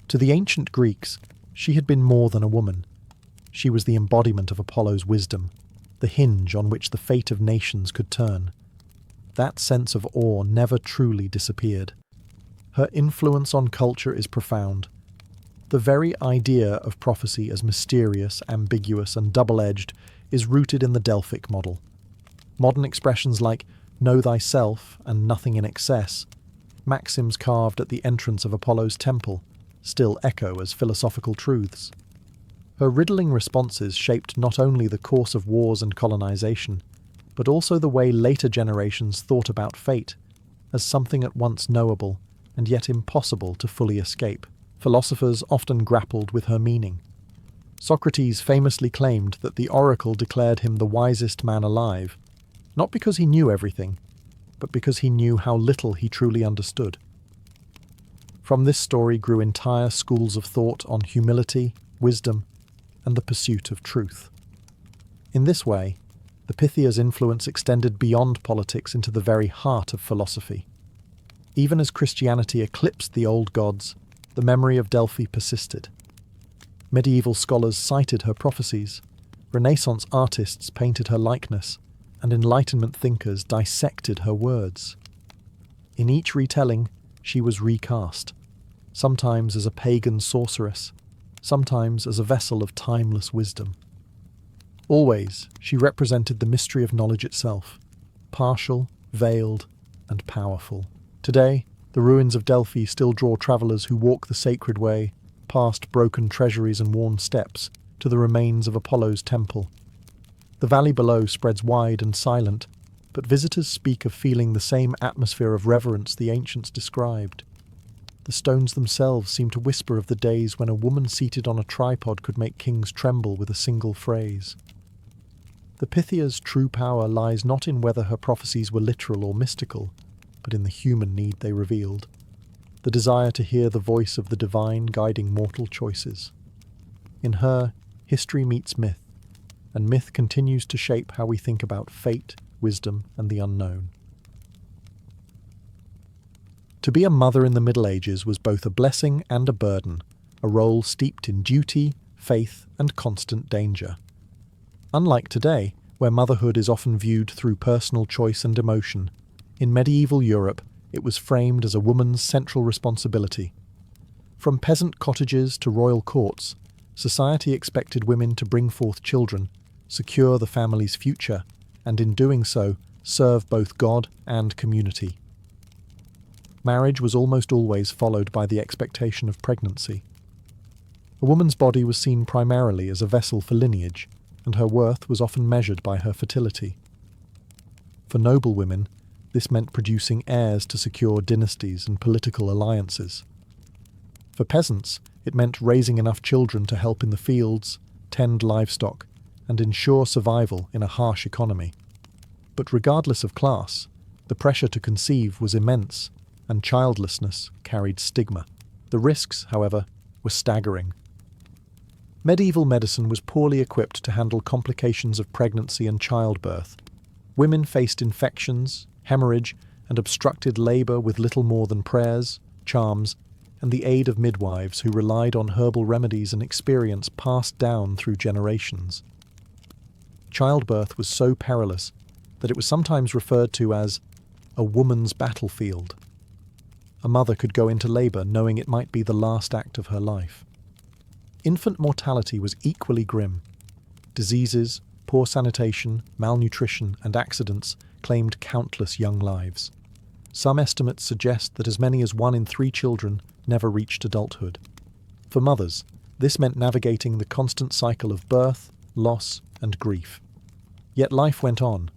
To the ancient Greeks, she had been more than a woman. She was the embodiment of Apollo's wisdom, the hinge on which the fate of nations could turn. That sense of awe never truly disappeared. Her influence on culture is profound. The very idea of prophecy as mysterious, ambiguous, and double-edged is rooted in the Delphic model. Modern expressions like "know thyself" and "nothing in excess," maxims carved at the entrance of Apollo's temple, still echo as philosophical truths. Her riddling responses shaped not only the course of wars and colonization, but also the way later generations thought about fate, as something at once knowable and yet impossible to fully escape. Philosophers often grappled with her meaning. Socrates famously claimed that the oracle declared him the wisest man alive, not because he knew everything, but because he knew how little he truly understood. From this story grew entire schools of thought on humility, wisdom, and the pursuit of truth. In this way, the Pythia's influence extended beyond politics into the very heart of philosophy. Even as Christianity eclipsed the old gods, the memory of Delphi persisted. Medieval scholars cited her prophecies, Renaissance artists painted her likeness, and Enlightenment thinkers dissected her words. In each retelling, she was recast, sometimes as a pagan sorceress, sometimes as a vessel of timeless wisdom. Always, she represented the mystery of knowledge itself, partial, veiled, and powerful. Today, the ruins of Delphi still draw travellers who walk the sacred way, past broken treasuries and worn steps, to the remains of Apollo's temple. The valley below spreads wide and silent, but visitors speak of feeling the same atmosphere of reverence the ancients described. The stones themselves seem to whisper of the days when a woman seated on a tripod could make kings tremble with a single phrase. The Pythia's true power lies not in whether her prophecies were literal or mystical, but in the human need they revealed. the desire to hear the voice of the divine guiding mortal choices. In her, history meets myth, and myth continues to shape how we think about fate, wisdom, and the unknown. To be a mother in the Middle Ages was both a blessing and a burden, a role steeped in duty, faith, and constant danger. Unlike today, where motherhood is often viewed through personal choice and emotion, in medieval Europe it was framed as a woman's central responsibility. From peasant cottages to royal courts, society expected women to bring forth children, secure the family's future, and in doing so, serve both God and community. Marriage was almost always followed by the expectation of pregnancy. A woman's body was seen primarily as a vessel for lineage, and her worth was often measured by her fertility. For noble women, this meant producing heirs to secure dynasties and political alliances. For peasants, it meant raising enough children to help in the fields, tend livestock, and ensure survival in a harsh economy. But regardless of class, the pressure to conceive was immense, and childlessness carried stigma. The risks, however, were staggering. Medieval medicine was poorly equipped to handle complications of pregnancy and childbirth. Women faced infections, hemorrhage, and obstructed labour with little more than prayers, charms, and the aid of midwives who relied on herbal remedies and experience passed down through generations. Childbirth was so perilous that it was sometimes referred to as a woman's battlefield. A mother could go into labour knowing it might be the last act of her life. Infant mortality was equally grim. Diseases, poor sanitation, malnutrition, and accidents claimed countless young lives. Some estimates suggest that as many as 1 in 3 children never reached adulthood. For mothers, this meant navigating the constant cycle of birth, loss, and grief. Yet life went on.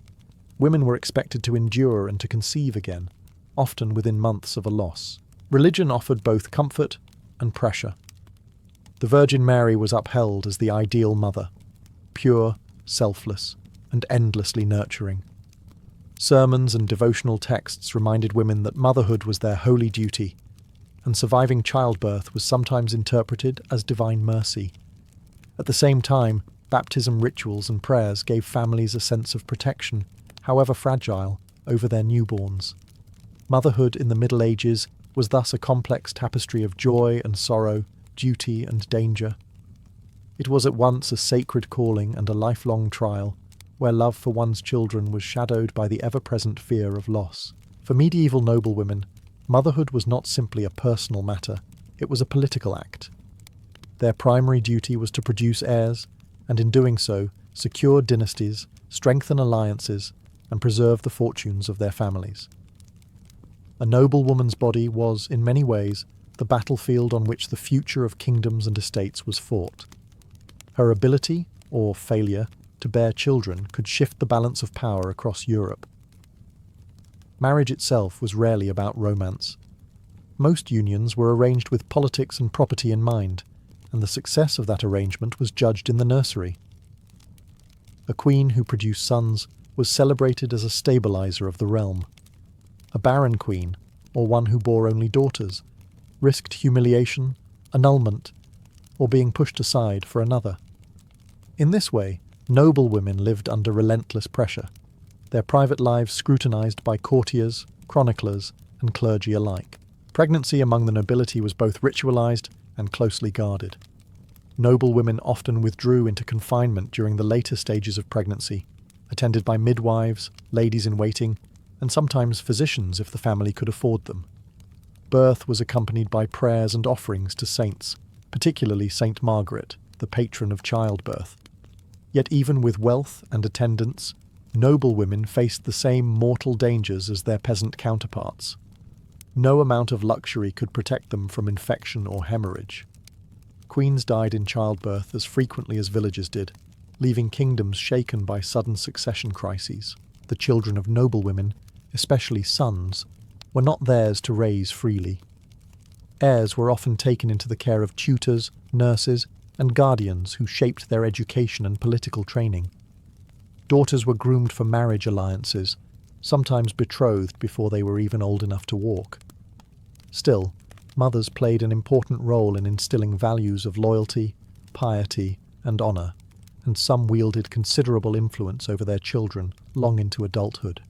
Women were expected to endure and to conceive again, often within months of a loss. Religion offered both comfort and pressure. The Virgin Mary was upheld as the ideal mother, pure, selfless, and endlessly nurturing. Sermons and devotional texts reminded women that motherhood was their holy duty, and surviving childbirth was sometimes interpreted as divine mercy. At the same time, baptism rituals and prayers gave families a sense of protection, however fragile, over their newborns. Motherhood in the Middle Ages was thus a complex tapestry of joy and sorrow, duty and danger. It was at once a sacred calling and a lifelong trial, where love for one's children was shadowed by the ever-present fear of loss. For medieval noblewomen, motherhood was not simply a personal matter, it was a political act. Their primary duty was to produce heirs, and in doing so, secure dynasties, strengthen alliances, and preserve the fortunes of their families. A noblewoman's body was, in many ways, the battlefield on which the future of kingdoms and estates was fought. Her ability, or failure, to bear children could shift the balance of power across Europe. Marriage itself was rarely about romance. Most unions were arranged with politics and property in mind, and the success of that arrangement was judged in the nursery. A queen who produced sons was celebrated as a stabilizer of the realm. A barren queen, or one who bore only daughters, risked humiliation, annulment, or being pushed aside for another. In this way, noble women lived under relentless pressure, their private lives scrutinized by courtiers, chroniclers, and clergy alike. Pregnancy among the nobility was both ritualized and closely guarded. Noble women often withdrew into confinement during the later stages of pregnancy, attended by midwives, ladies-in-waiting, and sometimes physicians if the family could afford them. Birth was accompanied by prayers and offerings to saints, particularly Saint Margaret, the patron of childbirth. Yet even with wealth and attendants, noble women faced the same mortal dangers as their peasant counterparts. No amount of luxury could protect them from infection or hemorrhage. Queens died in childbirth as frequently as villagers did, leaving kingdoms shaken by sudden succession crises. The children of noble women, especially sons, were not theirs to raise freely. Heirs were often taken into the care of tutors, nurses, and guardians who shaped their education and political training. Daughters were groomed for marriage alliances, sometimes betrothed before they were even old enough to walk. Still, mothers played an important role in instilling values of loyalty, piety, and honour, and some wielded considerable influence over their children long into adulthood.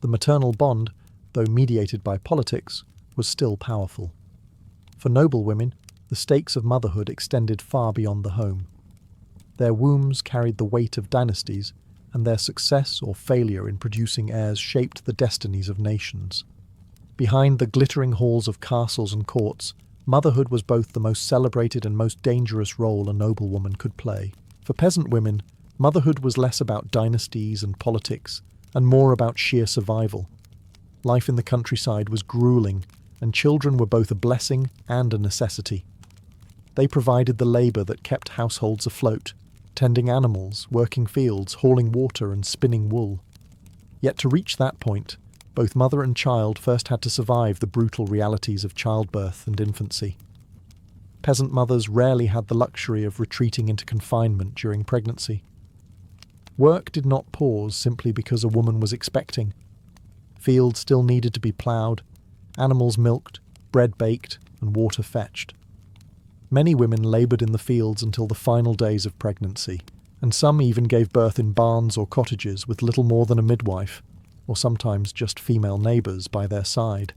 The maternal bond, though mediated by politics, was still powerful. For noble women, the stakes of motherhood extended far beyond the home. Their wombs carried the weight of dynasties, and their success or failure in producing heirs shaped the destinies of nations. Behind the glittering halls of castles and courts, motherhood was both the most celebrated and most dangerous role a noblewoman could play. For peasant women, motherhood was less about dynasties and politics, and more about sheer survival. Life in the countryside was grueling, and children were both a blessing and a necessity. They provided the labour that kept households afloat, tending animals, working fields, hauling water, and spinning wool. Yet to reach that point, both mother and child first had to survive the brutal realities of childbirth and infancy. Peasant mothers rarely had the luxury of retreating into confinement during pregnancy. Work did not pause simply because a woman was expecting. Fields still needed to be ploughed, animals milked, bread baked, and water fetched. Many women laboured in the fields until the final days of pregnancy, and some even gave birth in barns or cottages with little more than a midwife, or sometimes just female neighbours by their side.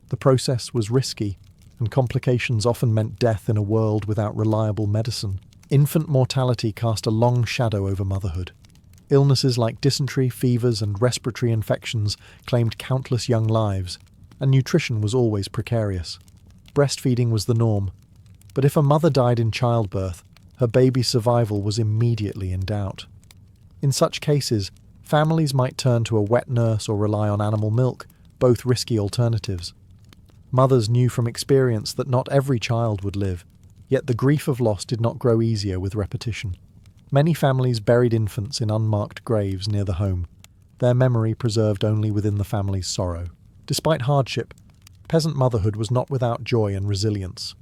The process was risky, and complications often meant death in a world without reliable medicine. Infant mortality cast a long shadow over motherhood. Illnesses like dysentery, fevers, and respiratory infections claimed countless young lives, and nutrition was always precarious. Breastfeeding was the norm, but if a mother died in childbirth, her baby's survival was immediately in doubt. In such cases, families might turn to a wet nurse or rely on animal milk, both risky alternatives. Mothers knew from experience that not every child would live, yet the grief of loss did not grow easier with repetition. Many families buried infants in unmarked graves near the home, their memory preserved only within the family's sorrow. Despite hardship, peasant motherhood was not without joy and resilience.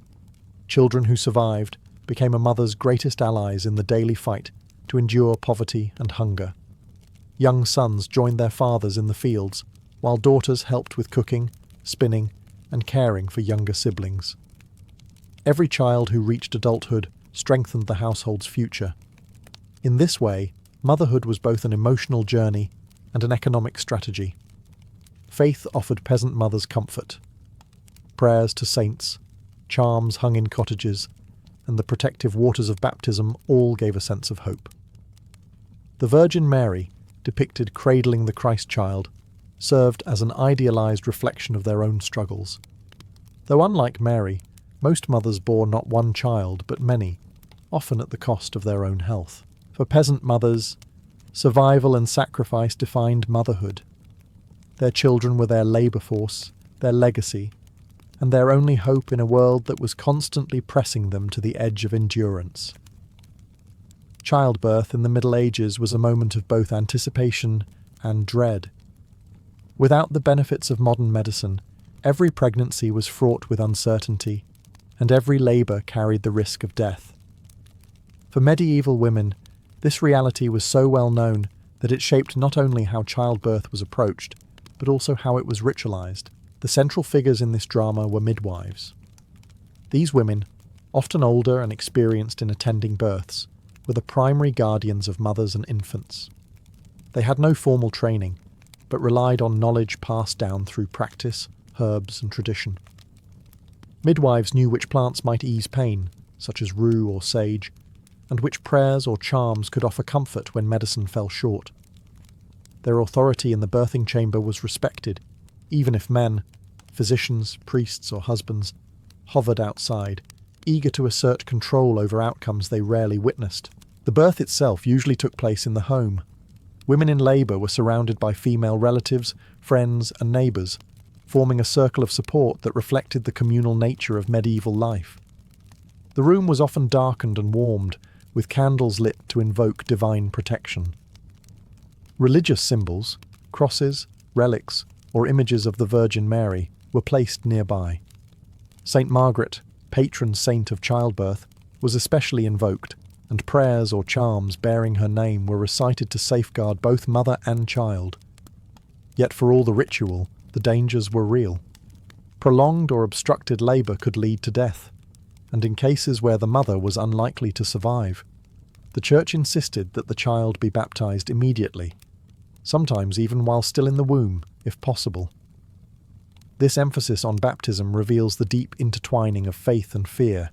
Children who survived became a mother's greatest allies in the daily fight to endure poverty and hunger. Young sons joined their fathers in the fields, while daughters helped with cooking, spinning, and caring for younger siblings. Every child who reached adulthood strengthened the household's future. In this way, motherhood was both an emotional journey and an economic strategy. Faith offered peasant mothers comfort. Prayers to saints, charms hung in cottages, and the protective waters of baptism all gave a sense of hope. The Virgin Mary, depicted cradling the Christ child, served as an idealized reflection of their own struggles. Though unlike Mary, most mothers bore not one child but many, often at the cost of their own health. For peasant mothers, survival and sacrifice defined motherhood. Their children were their labour force, their legacy, and their only hope in a world that was constantly pressing them to the edge of endurance. Childbirth in the Middle Ages was a moment of both anticipation and dread. Without the benefits of modern medicine, every pregnancy was fraught with uncertainty, and every labour carried the risk of death. For medieval women, this reality was so well known that it shaped not only how childbirth was approached, but also how it was ritualised. The central figures in this drama were midwives. These women, often older and experienced in attending births, were the primary guardians of mothers and infants. They had no formal training, but relied on knowledge passed down through practice, herbs, and tradition. Midwives knew which plants might ease pain, such as rue or sage, and which prayers or charms could offer comfort when medicine fell short. Their authority in the birthing chamber was respected, even if men, physicians, priests, or husbands, hovered outside, eager to assert control over outcomes they rarely witnessed. The birth itself usually took place in the home. Women in labour were surrounded by female relatives, friends, and neighbours, forming a circle of support that reflected the communal nature of medieval life. The room was often darkened and warmed, with candles lit to invoke divine protection. Religious symbols, crosses, relics, or images of the Virgin Mary were placed nearby. Saint Margaret, patron saint of childbirth, was especially invoked, and prayers or charms bearing her name were recited to safeguard both mother and child. Yet for all the ritual, the dangers were real. Prolonged or obstructed labour could lead to death, and in cases where the mother was unlikely to survive, the Church insisted that the child be baptised immediately, sometimes even while still in the womb, if possible. This emphasis on baptism reveals the deep intertwining of faith and fear,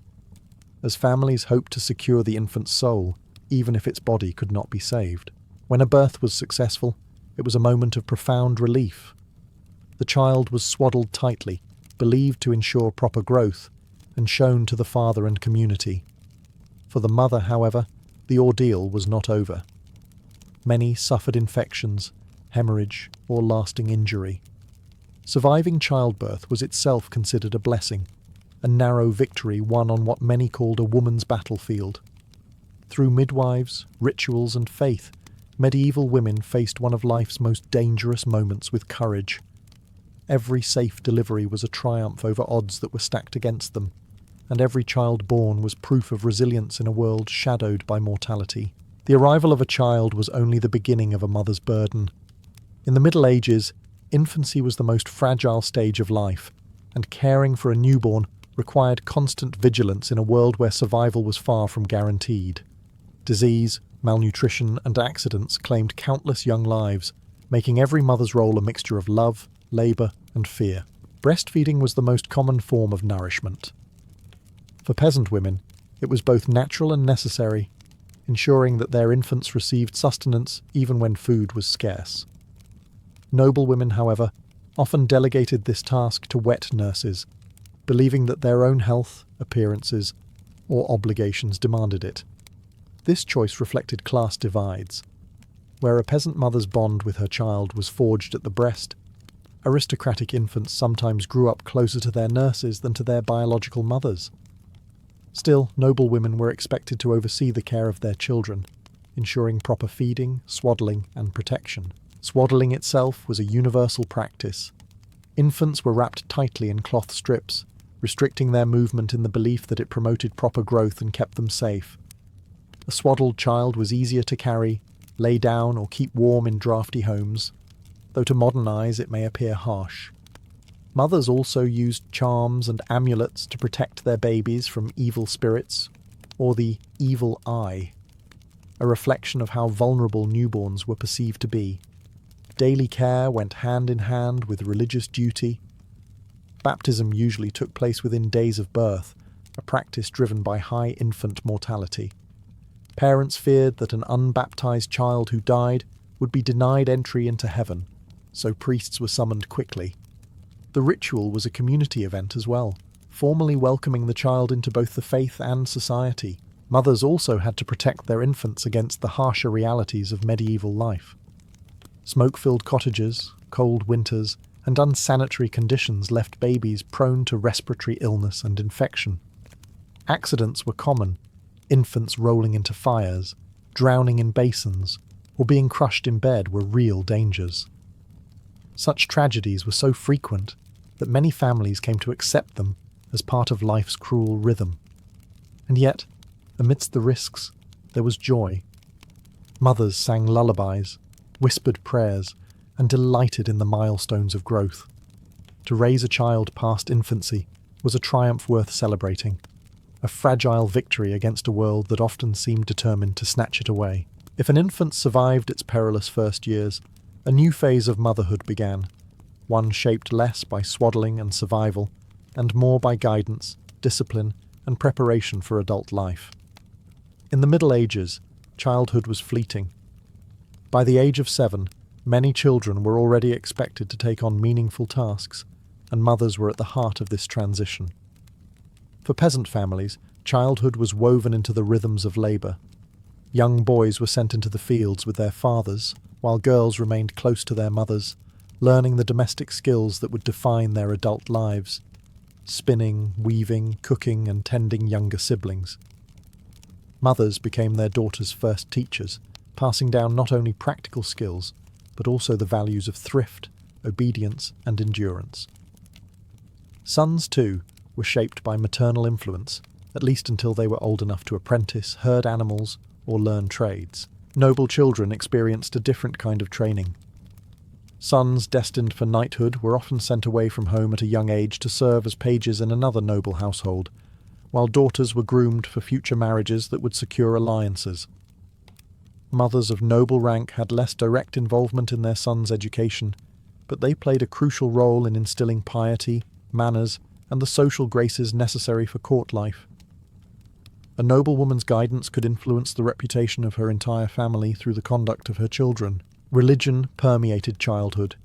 as families hoped to secure the infant's soul, even if its body could not be saved. When a birth was successful, it was a moment of profound relief. The child was swaddled tightly, believed to ensure proper growth, and shown to the father and community. For the mother, however, the ordeal was not over. Many suffered infections, hemorrhage, or lasting injury. Surviving childbirth was itself considered a blessing, a narrow victory won on what many called a woman's battlefield. Through midwives, rituals, and faith, medieval women faced one of life's most dangerous moments with courage. Every safe delivery was a triumph over odds that were stacked against them, and every child born was proof of resilience in a world shadowed by mortality. The arrival of a child was only the beginning of a mother's burden. In the Middle Ages, infancy was the most fragile stage of life, and caring for a newborn required constant vigilance in a world where survival was far from guaranteed. Disease, malnutrition, and accidents claimed countless young lives, making every mother's role a mixture of love, labour, and fear. Breastfeeding was the most common form of nourishment. For peasant women, it was both natural and necessary, ensuring that their infants received sustenance even when food was scarce. Noble women, however, often delegated this task to wet nurses, believing that their own health, appearances, or obligations demanded it. This choice reflected class divides. Where a peasant mother's bond with her child was forged at the breast, aristocratic infants sometimes grew up closer to their nurses than to their biological mothers. Still, noble women were expected to oversee the care of their children, ensuring proper feeding, swaddling, and protection. Swaddling itself was a universal practice. Infants were wrapped tightly in cloth strips, restricting their movement in the belief that it promoted proper growth and kept them safe. A swaddled child was easier to carry, lay down, or keep warm in drafty homes, though to modern eyes it may appear harsh. Mothers also used charms and amulets to protect their babies from evil spirits, or the evil eye, a reflection of how vulnerable newborns were perceived to be. Daily care went hand in hand with religious duty. Baptism usually took place within days of birth, a practice driven by high infant mortality. Parents feared that an unbaptized child who died would be denied entry into heaven, so priests were summoned quickly. The ritual was a community event as well, formally welcoming the child into both the faith and society. Mothers also had to protect their infants against the harsher realities of medieval life. Smoke-filled cottages, cold winters, and unsanitary conditions left babies prone to respiratory illness and infection. Accidents were common, infants rolling into fires, drowning in basins, or being crushed in bed were real dangers. Such tragedies were so frequent that many families came to accept them as part of life's cruel rhythm. And yet, amidst the risks, there was joy. Mothers sang lullabies, whispered prayers, and delighted in the milestones of growth. To raise a child past infancy was a triumph worth celebrating, a fragile victory against a world that often seemed determined to snatch it away. If an infant survived its perilous first years, a new phase of motherhood began, one shaped less by swaddling and survival, and more by guidance, discipline, and preparation for adult life. In the Middle Ages, childhood was fleeting. By the age of 7, many children were already expected to take on meaningful tasks, and mothers were at the heart of this transition. For peasant families, childhood was woven into the rhythms of labour. Young boys were sent into the fields with their fathers, while girls remained close to their mothers, learning the domestic skills that would define their adult lives: spinning, weaving, cooking, and tending younger siblings. Mothers became their daughters' first teachers, passing down not only practical skills, but also the values of thrift, obedience, and endurance. Sons, too, were shaped by maternal influence, at least until they were old enough to apprentice, herd animals, or learn trades. Noble children experienced a different kind of training. Sons destined for knighthood were often sent away from home at a young age to serve as pages in another noble household, while daughters were groomed for future marriages that would secure alliances. Mothers of noble rank had less direct involvement in their sons' education, but they played a crucial role in instilling piety, manners, and the social graces necessary for court life. A noblewoman's guidance could influence the reputation of her entire family through the conduct of her children. Religion permeated childhood,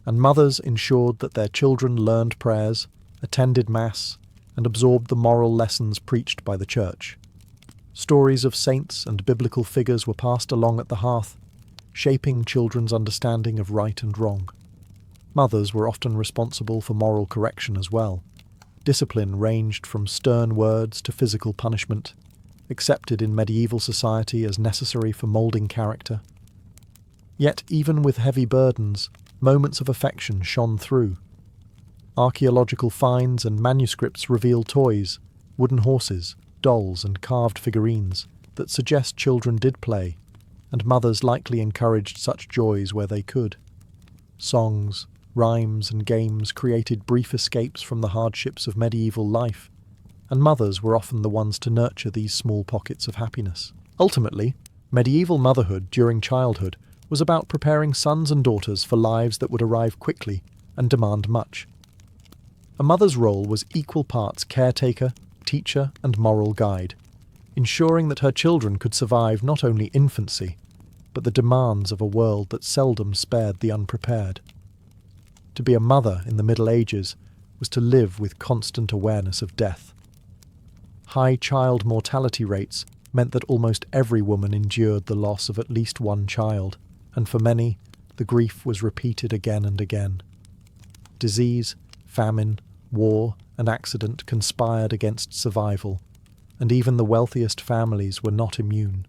and mothers ensured that their children learned prayers, attended Mass, and absorbed the moral lessons preached by the Church. Stories of saints and biblical figures were passed along at the hearth, shaping children's understanding of right and wrong. Mothers were often responsible for moral correction as well. Discipline ranged from stern words to physical punishment, accepted in medieval society as necessary for moulding character. Yet even with heavy burdens, moments of affection shone through. Archaeological finds and manuscripts reveal toys, wooden horses, dolls and carved figurines that suggest children did play, and mothers likely encouraged such joys where they could. Songs, rhymes and games created brief escapes from the hardships of medieval life, and mothers were often the ones to nurture these small pockets of happiness. Ultimately, medieval motherhood during childhood was about preparing sons and daughters for lives that would arrive quickly and demand much. A mother's role was equal parts caretaker, teacher, and moral guide, ensuring that her children could survive not only infancy, but the demands of a world that seldom spared the unprepared. To be a mother in the Middle Ages was to live with constant awareness of death. High child mortality rates meant that almost every woman endured the loss of at least one child, and for many, the grief was repeated again and again. Disease, famine, war, and accident conspired against survival, and even the wealthiest families were not immune.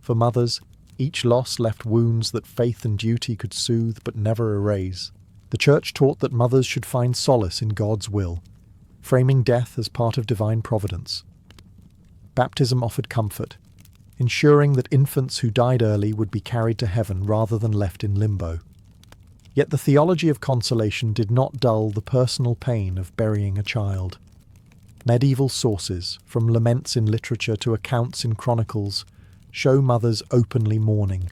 For mothers, each loss left wounds that faith and duty could soothe but never erase. The Church taught that mothers should find solace in God's will, framing death as part of divine providence. Baptism offered comfort, ensuring that infants who died early would be carried to heaven rather than left in limbo. Yet the theology of consolation did not dull the personal pain of burying a child. Medieval sources, from laments in literature to accounts in chronicles, show mothers openly mourning,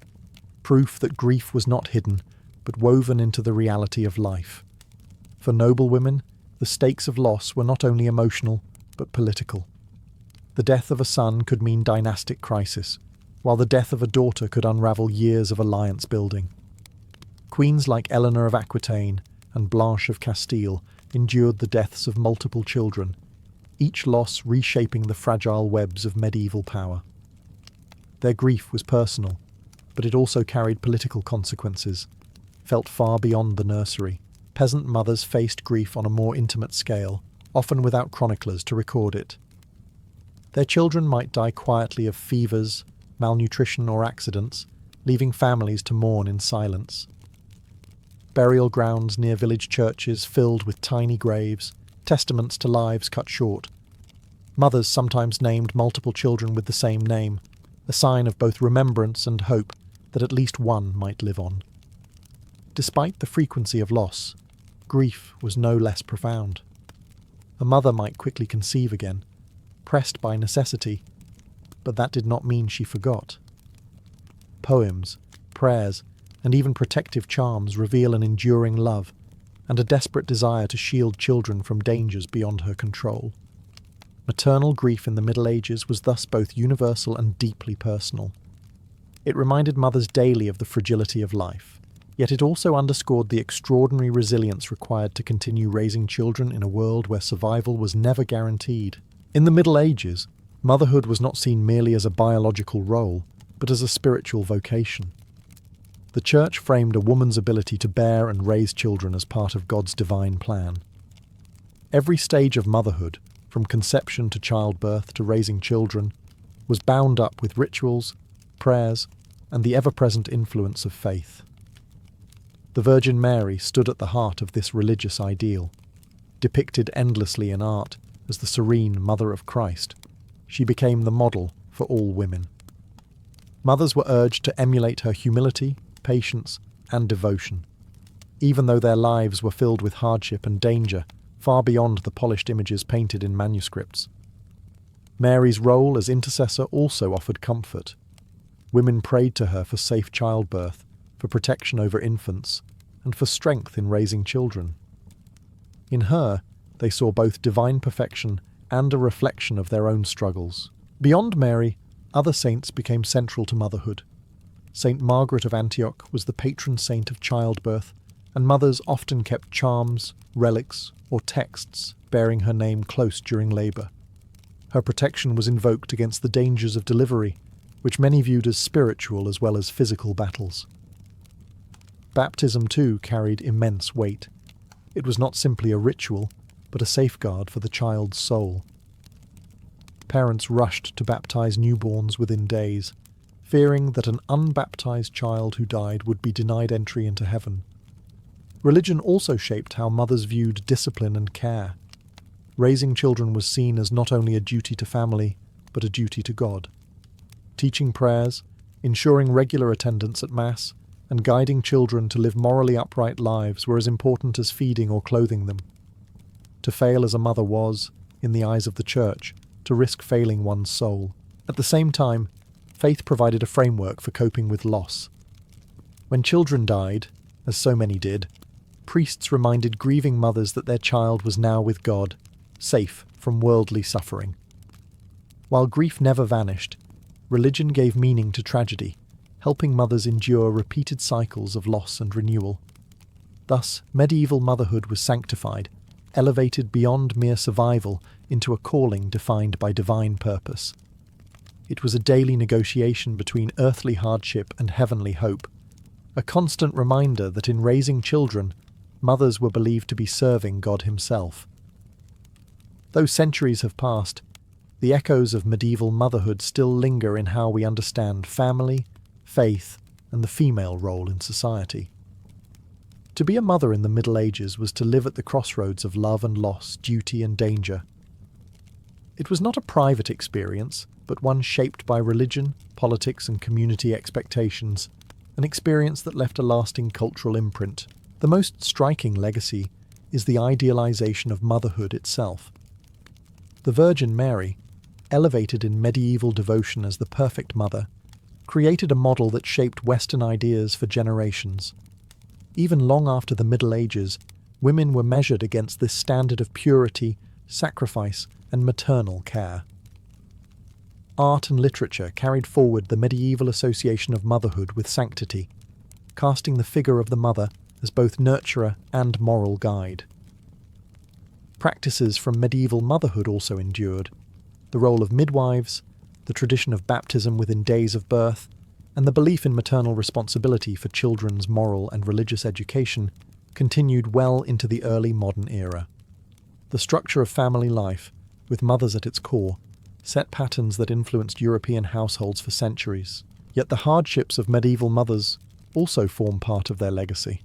proof that grief was not hidden, but woven into the reality of life. For noble women, the stakes of loss were not only emotional, but political. The death of a son could mean dynastic crisis, while the death of a daughter could unravel years of alliance building. Queens like Eleanor of Aquitaine and Blanche of Castile endured the deaths of multiple children, each loss reshaping the fragile webs of medieval power. Their grief was personal, but it also carried political consequences, felt far beyond the nursery. Peasant mothers faced grief on a more intimate scale, often without chroniclers to record it. Their children might die quietly of fevers, malnutrition or accidents, leaving families to mourn in silence. Burial grounds near village churches filled with tiny graves, testaments to lives cut short. Mothers sometimes named multiple children with the same name, a sign of both remembrance and hope that at least one might live on. Despite the frequency of loss, grief was no less profound. A mother might quickly conceive again, pressed by necessity, but that did not mean she forgot. Poems, prayers, and even protective charms reveal an enduring love and a desperate desire to shield children from dangers beyond her control. Maternal grief in the Middle Ages was thus both universal and deeply personal. It reminded mothers daily of the fragility of life, yet it also underscored the extraordinary resilience required to continue raising children in a world where survival was never guaranteed. In the Middle Ages, motherhood was not seen merely as a biological role, but as a spiritual vocation. The Church framed a woman's ability to bear and raise children as part of God's divine plan. Every stage of motherhood, from conception to childbirth to raising children, was bound up with rituals, prayers, and the ever-present influence of faith. The Virgin Mary stood at the heart of this religious ideal. Depicted endlessly in art as the serene Mother of Christ, she became the model for all women. Mothers were urged to emulate her humility, patience, and devotion. even though their lives were filled with hardship and danger, far beyond the polished images painted in manuscripts. Mary's role as intercessor also offered comfort. Women prayed to her for safe childbirth, for protection over infants, and for strength in raising children. In her, they saw both divine perfection and a reflection of their own struggles. Beyond Mary, other saints became central to motherhood. Saint Margaret of Antioch was the patron saint of childbirth, and mothers often kept charms, relics, or texts bearing her name close during labour. Her protection was invoked against the dangers of delivery, which many viewed as spiritual as well as physical battles. Baptism, too, carried immense weight. It was not simply a ritual, but a safeguard for the child's soul. Parents rushed to baptize newborns within days, fearing that an unbaptized child who died would be denied entry into heaven. Religion also shaped how mothers viewed discipline and care. Raising children was seen as not only a duty to family, but a duty to God. Teaching prayers, ensuring regular attendance at Mass, and guiding children to live morally upright lives were as important as feeding or clothing them. To fail as a mother was, in the eyes of the Church, to risk failing one's soul. At the same time, faith provided a framework for coping with loss. When children died, as so many did, priests reminded grieving mothers that their child was now with God, safe from worldly suffering. While grief never vanished, religion gave meaning to tragedy, helping mothers endure repeated cycles of loss and renewal. Thus, medieval motherhood was sanctified, elevated beyond mere survival into a calling defined by divine purpose. It was a daily negotiation between earthly hardship and heavenly hope, a constant reminder that in raising children, mothers were believed to be serving God Himself. Though centuries have passed, the echoes of medieval motherhood still linger in how we understand family, faith, and the female role in society. To be a mother in the Middle Ages was to live at the crossroads of love and loss, duty and danger. It was not a private experience, but one shaped by religion, politics, and community expectations, an experience that left a lasting cultural imprint. The most striking legacy is the idealization of motherhood itself. The Virgin Mary, elevated in medieval devotion as the perfect mother, created a model that shaped Western ideas for generations. Even long after the Middle Ages, women were measured against this standard of purity, sacrifice, and maternal care. Art and literature carried forward the medieval association of motherhood with sanctity, casting the figure of the mother as both nurturer and moral guide. Practices from medieval motherhood also endured. The role of midwives, the tradition of baptism within days of birth, and the belief in maternal responsibility for children's moral and religious education continued well into the early modern era. The structure of family life, with mothers at its core, set patterns that influenced European households for centuries. Yet the hardships of medieval mothers also form part of their legacy.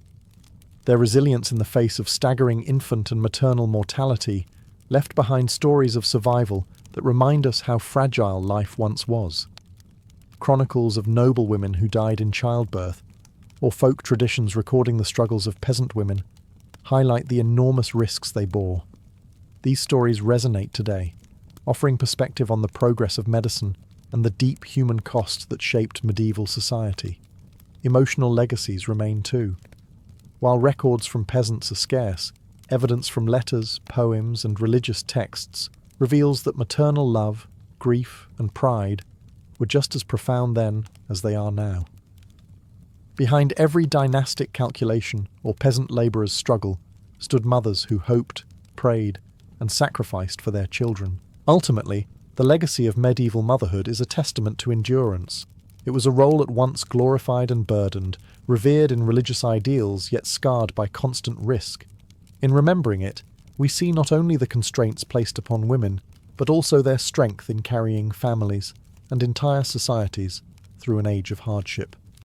Their resilience in the face of staggering infant and maternal mortality left behind stories of survival that remind us how fragile life once was. Chronicles of noble women who died in childbirth, or folk traditions recording the struggles of peasant women, highlight the enormous risks they bore. These stories resonate today, offering perspective on the progress of medicine and the deep human cost that shaped medieval society. Emotional legacies remain too. While records from peasants are scarce, evidence from letters, poems, and religious texts reveals that maternal love, grief, and pride were just as profound then as they are now. Behind every dynastic calculation or peasant labourer's struggle stood mothers who hoped, prayed, and sacrificed for their children. Ultimately, the legacy of medieval motherhood is a testament to endurance. It was a role at once glorified and burdened, revered in religious ideals yet scarred by constant risk. In remembering it, we see not only the constraints placed upon women, but also their strength in carrying families and entire societies through an age of hardship.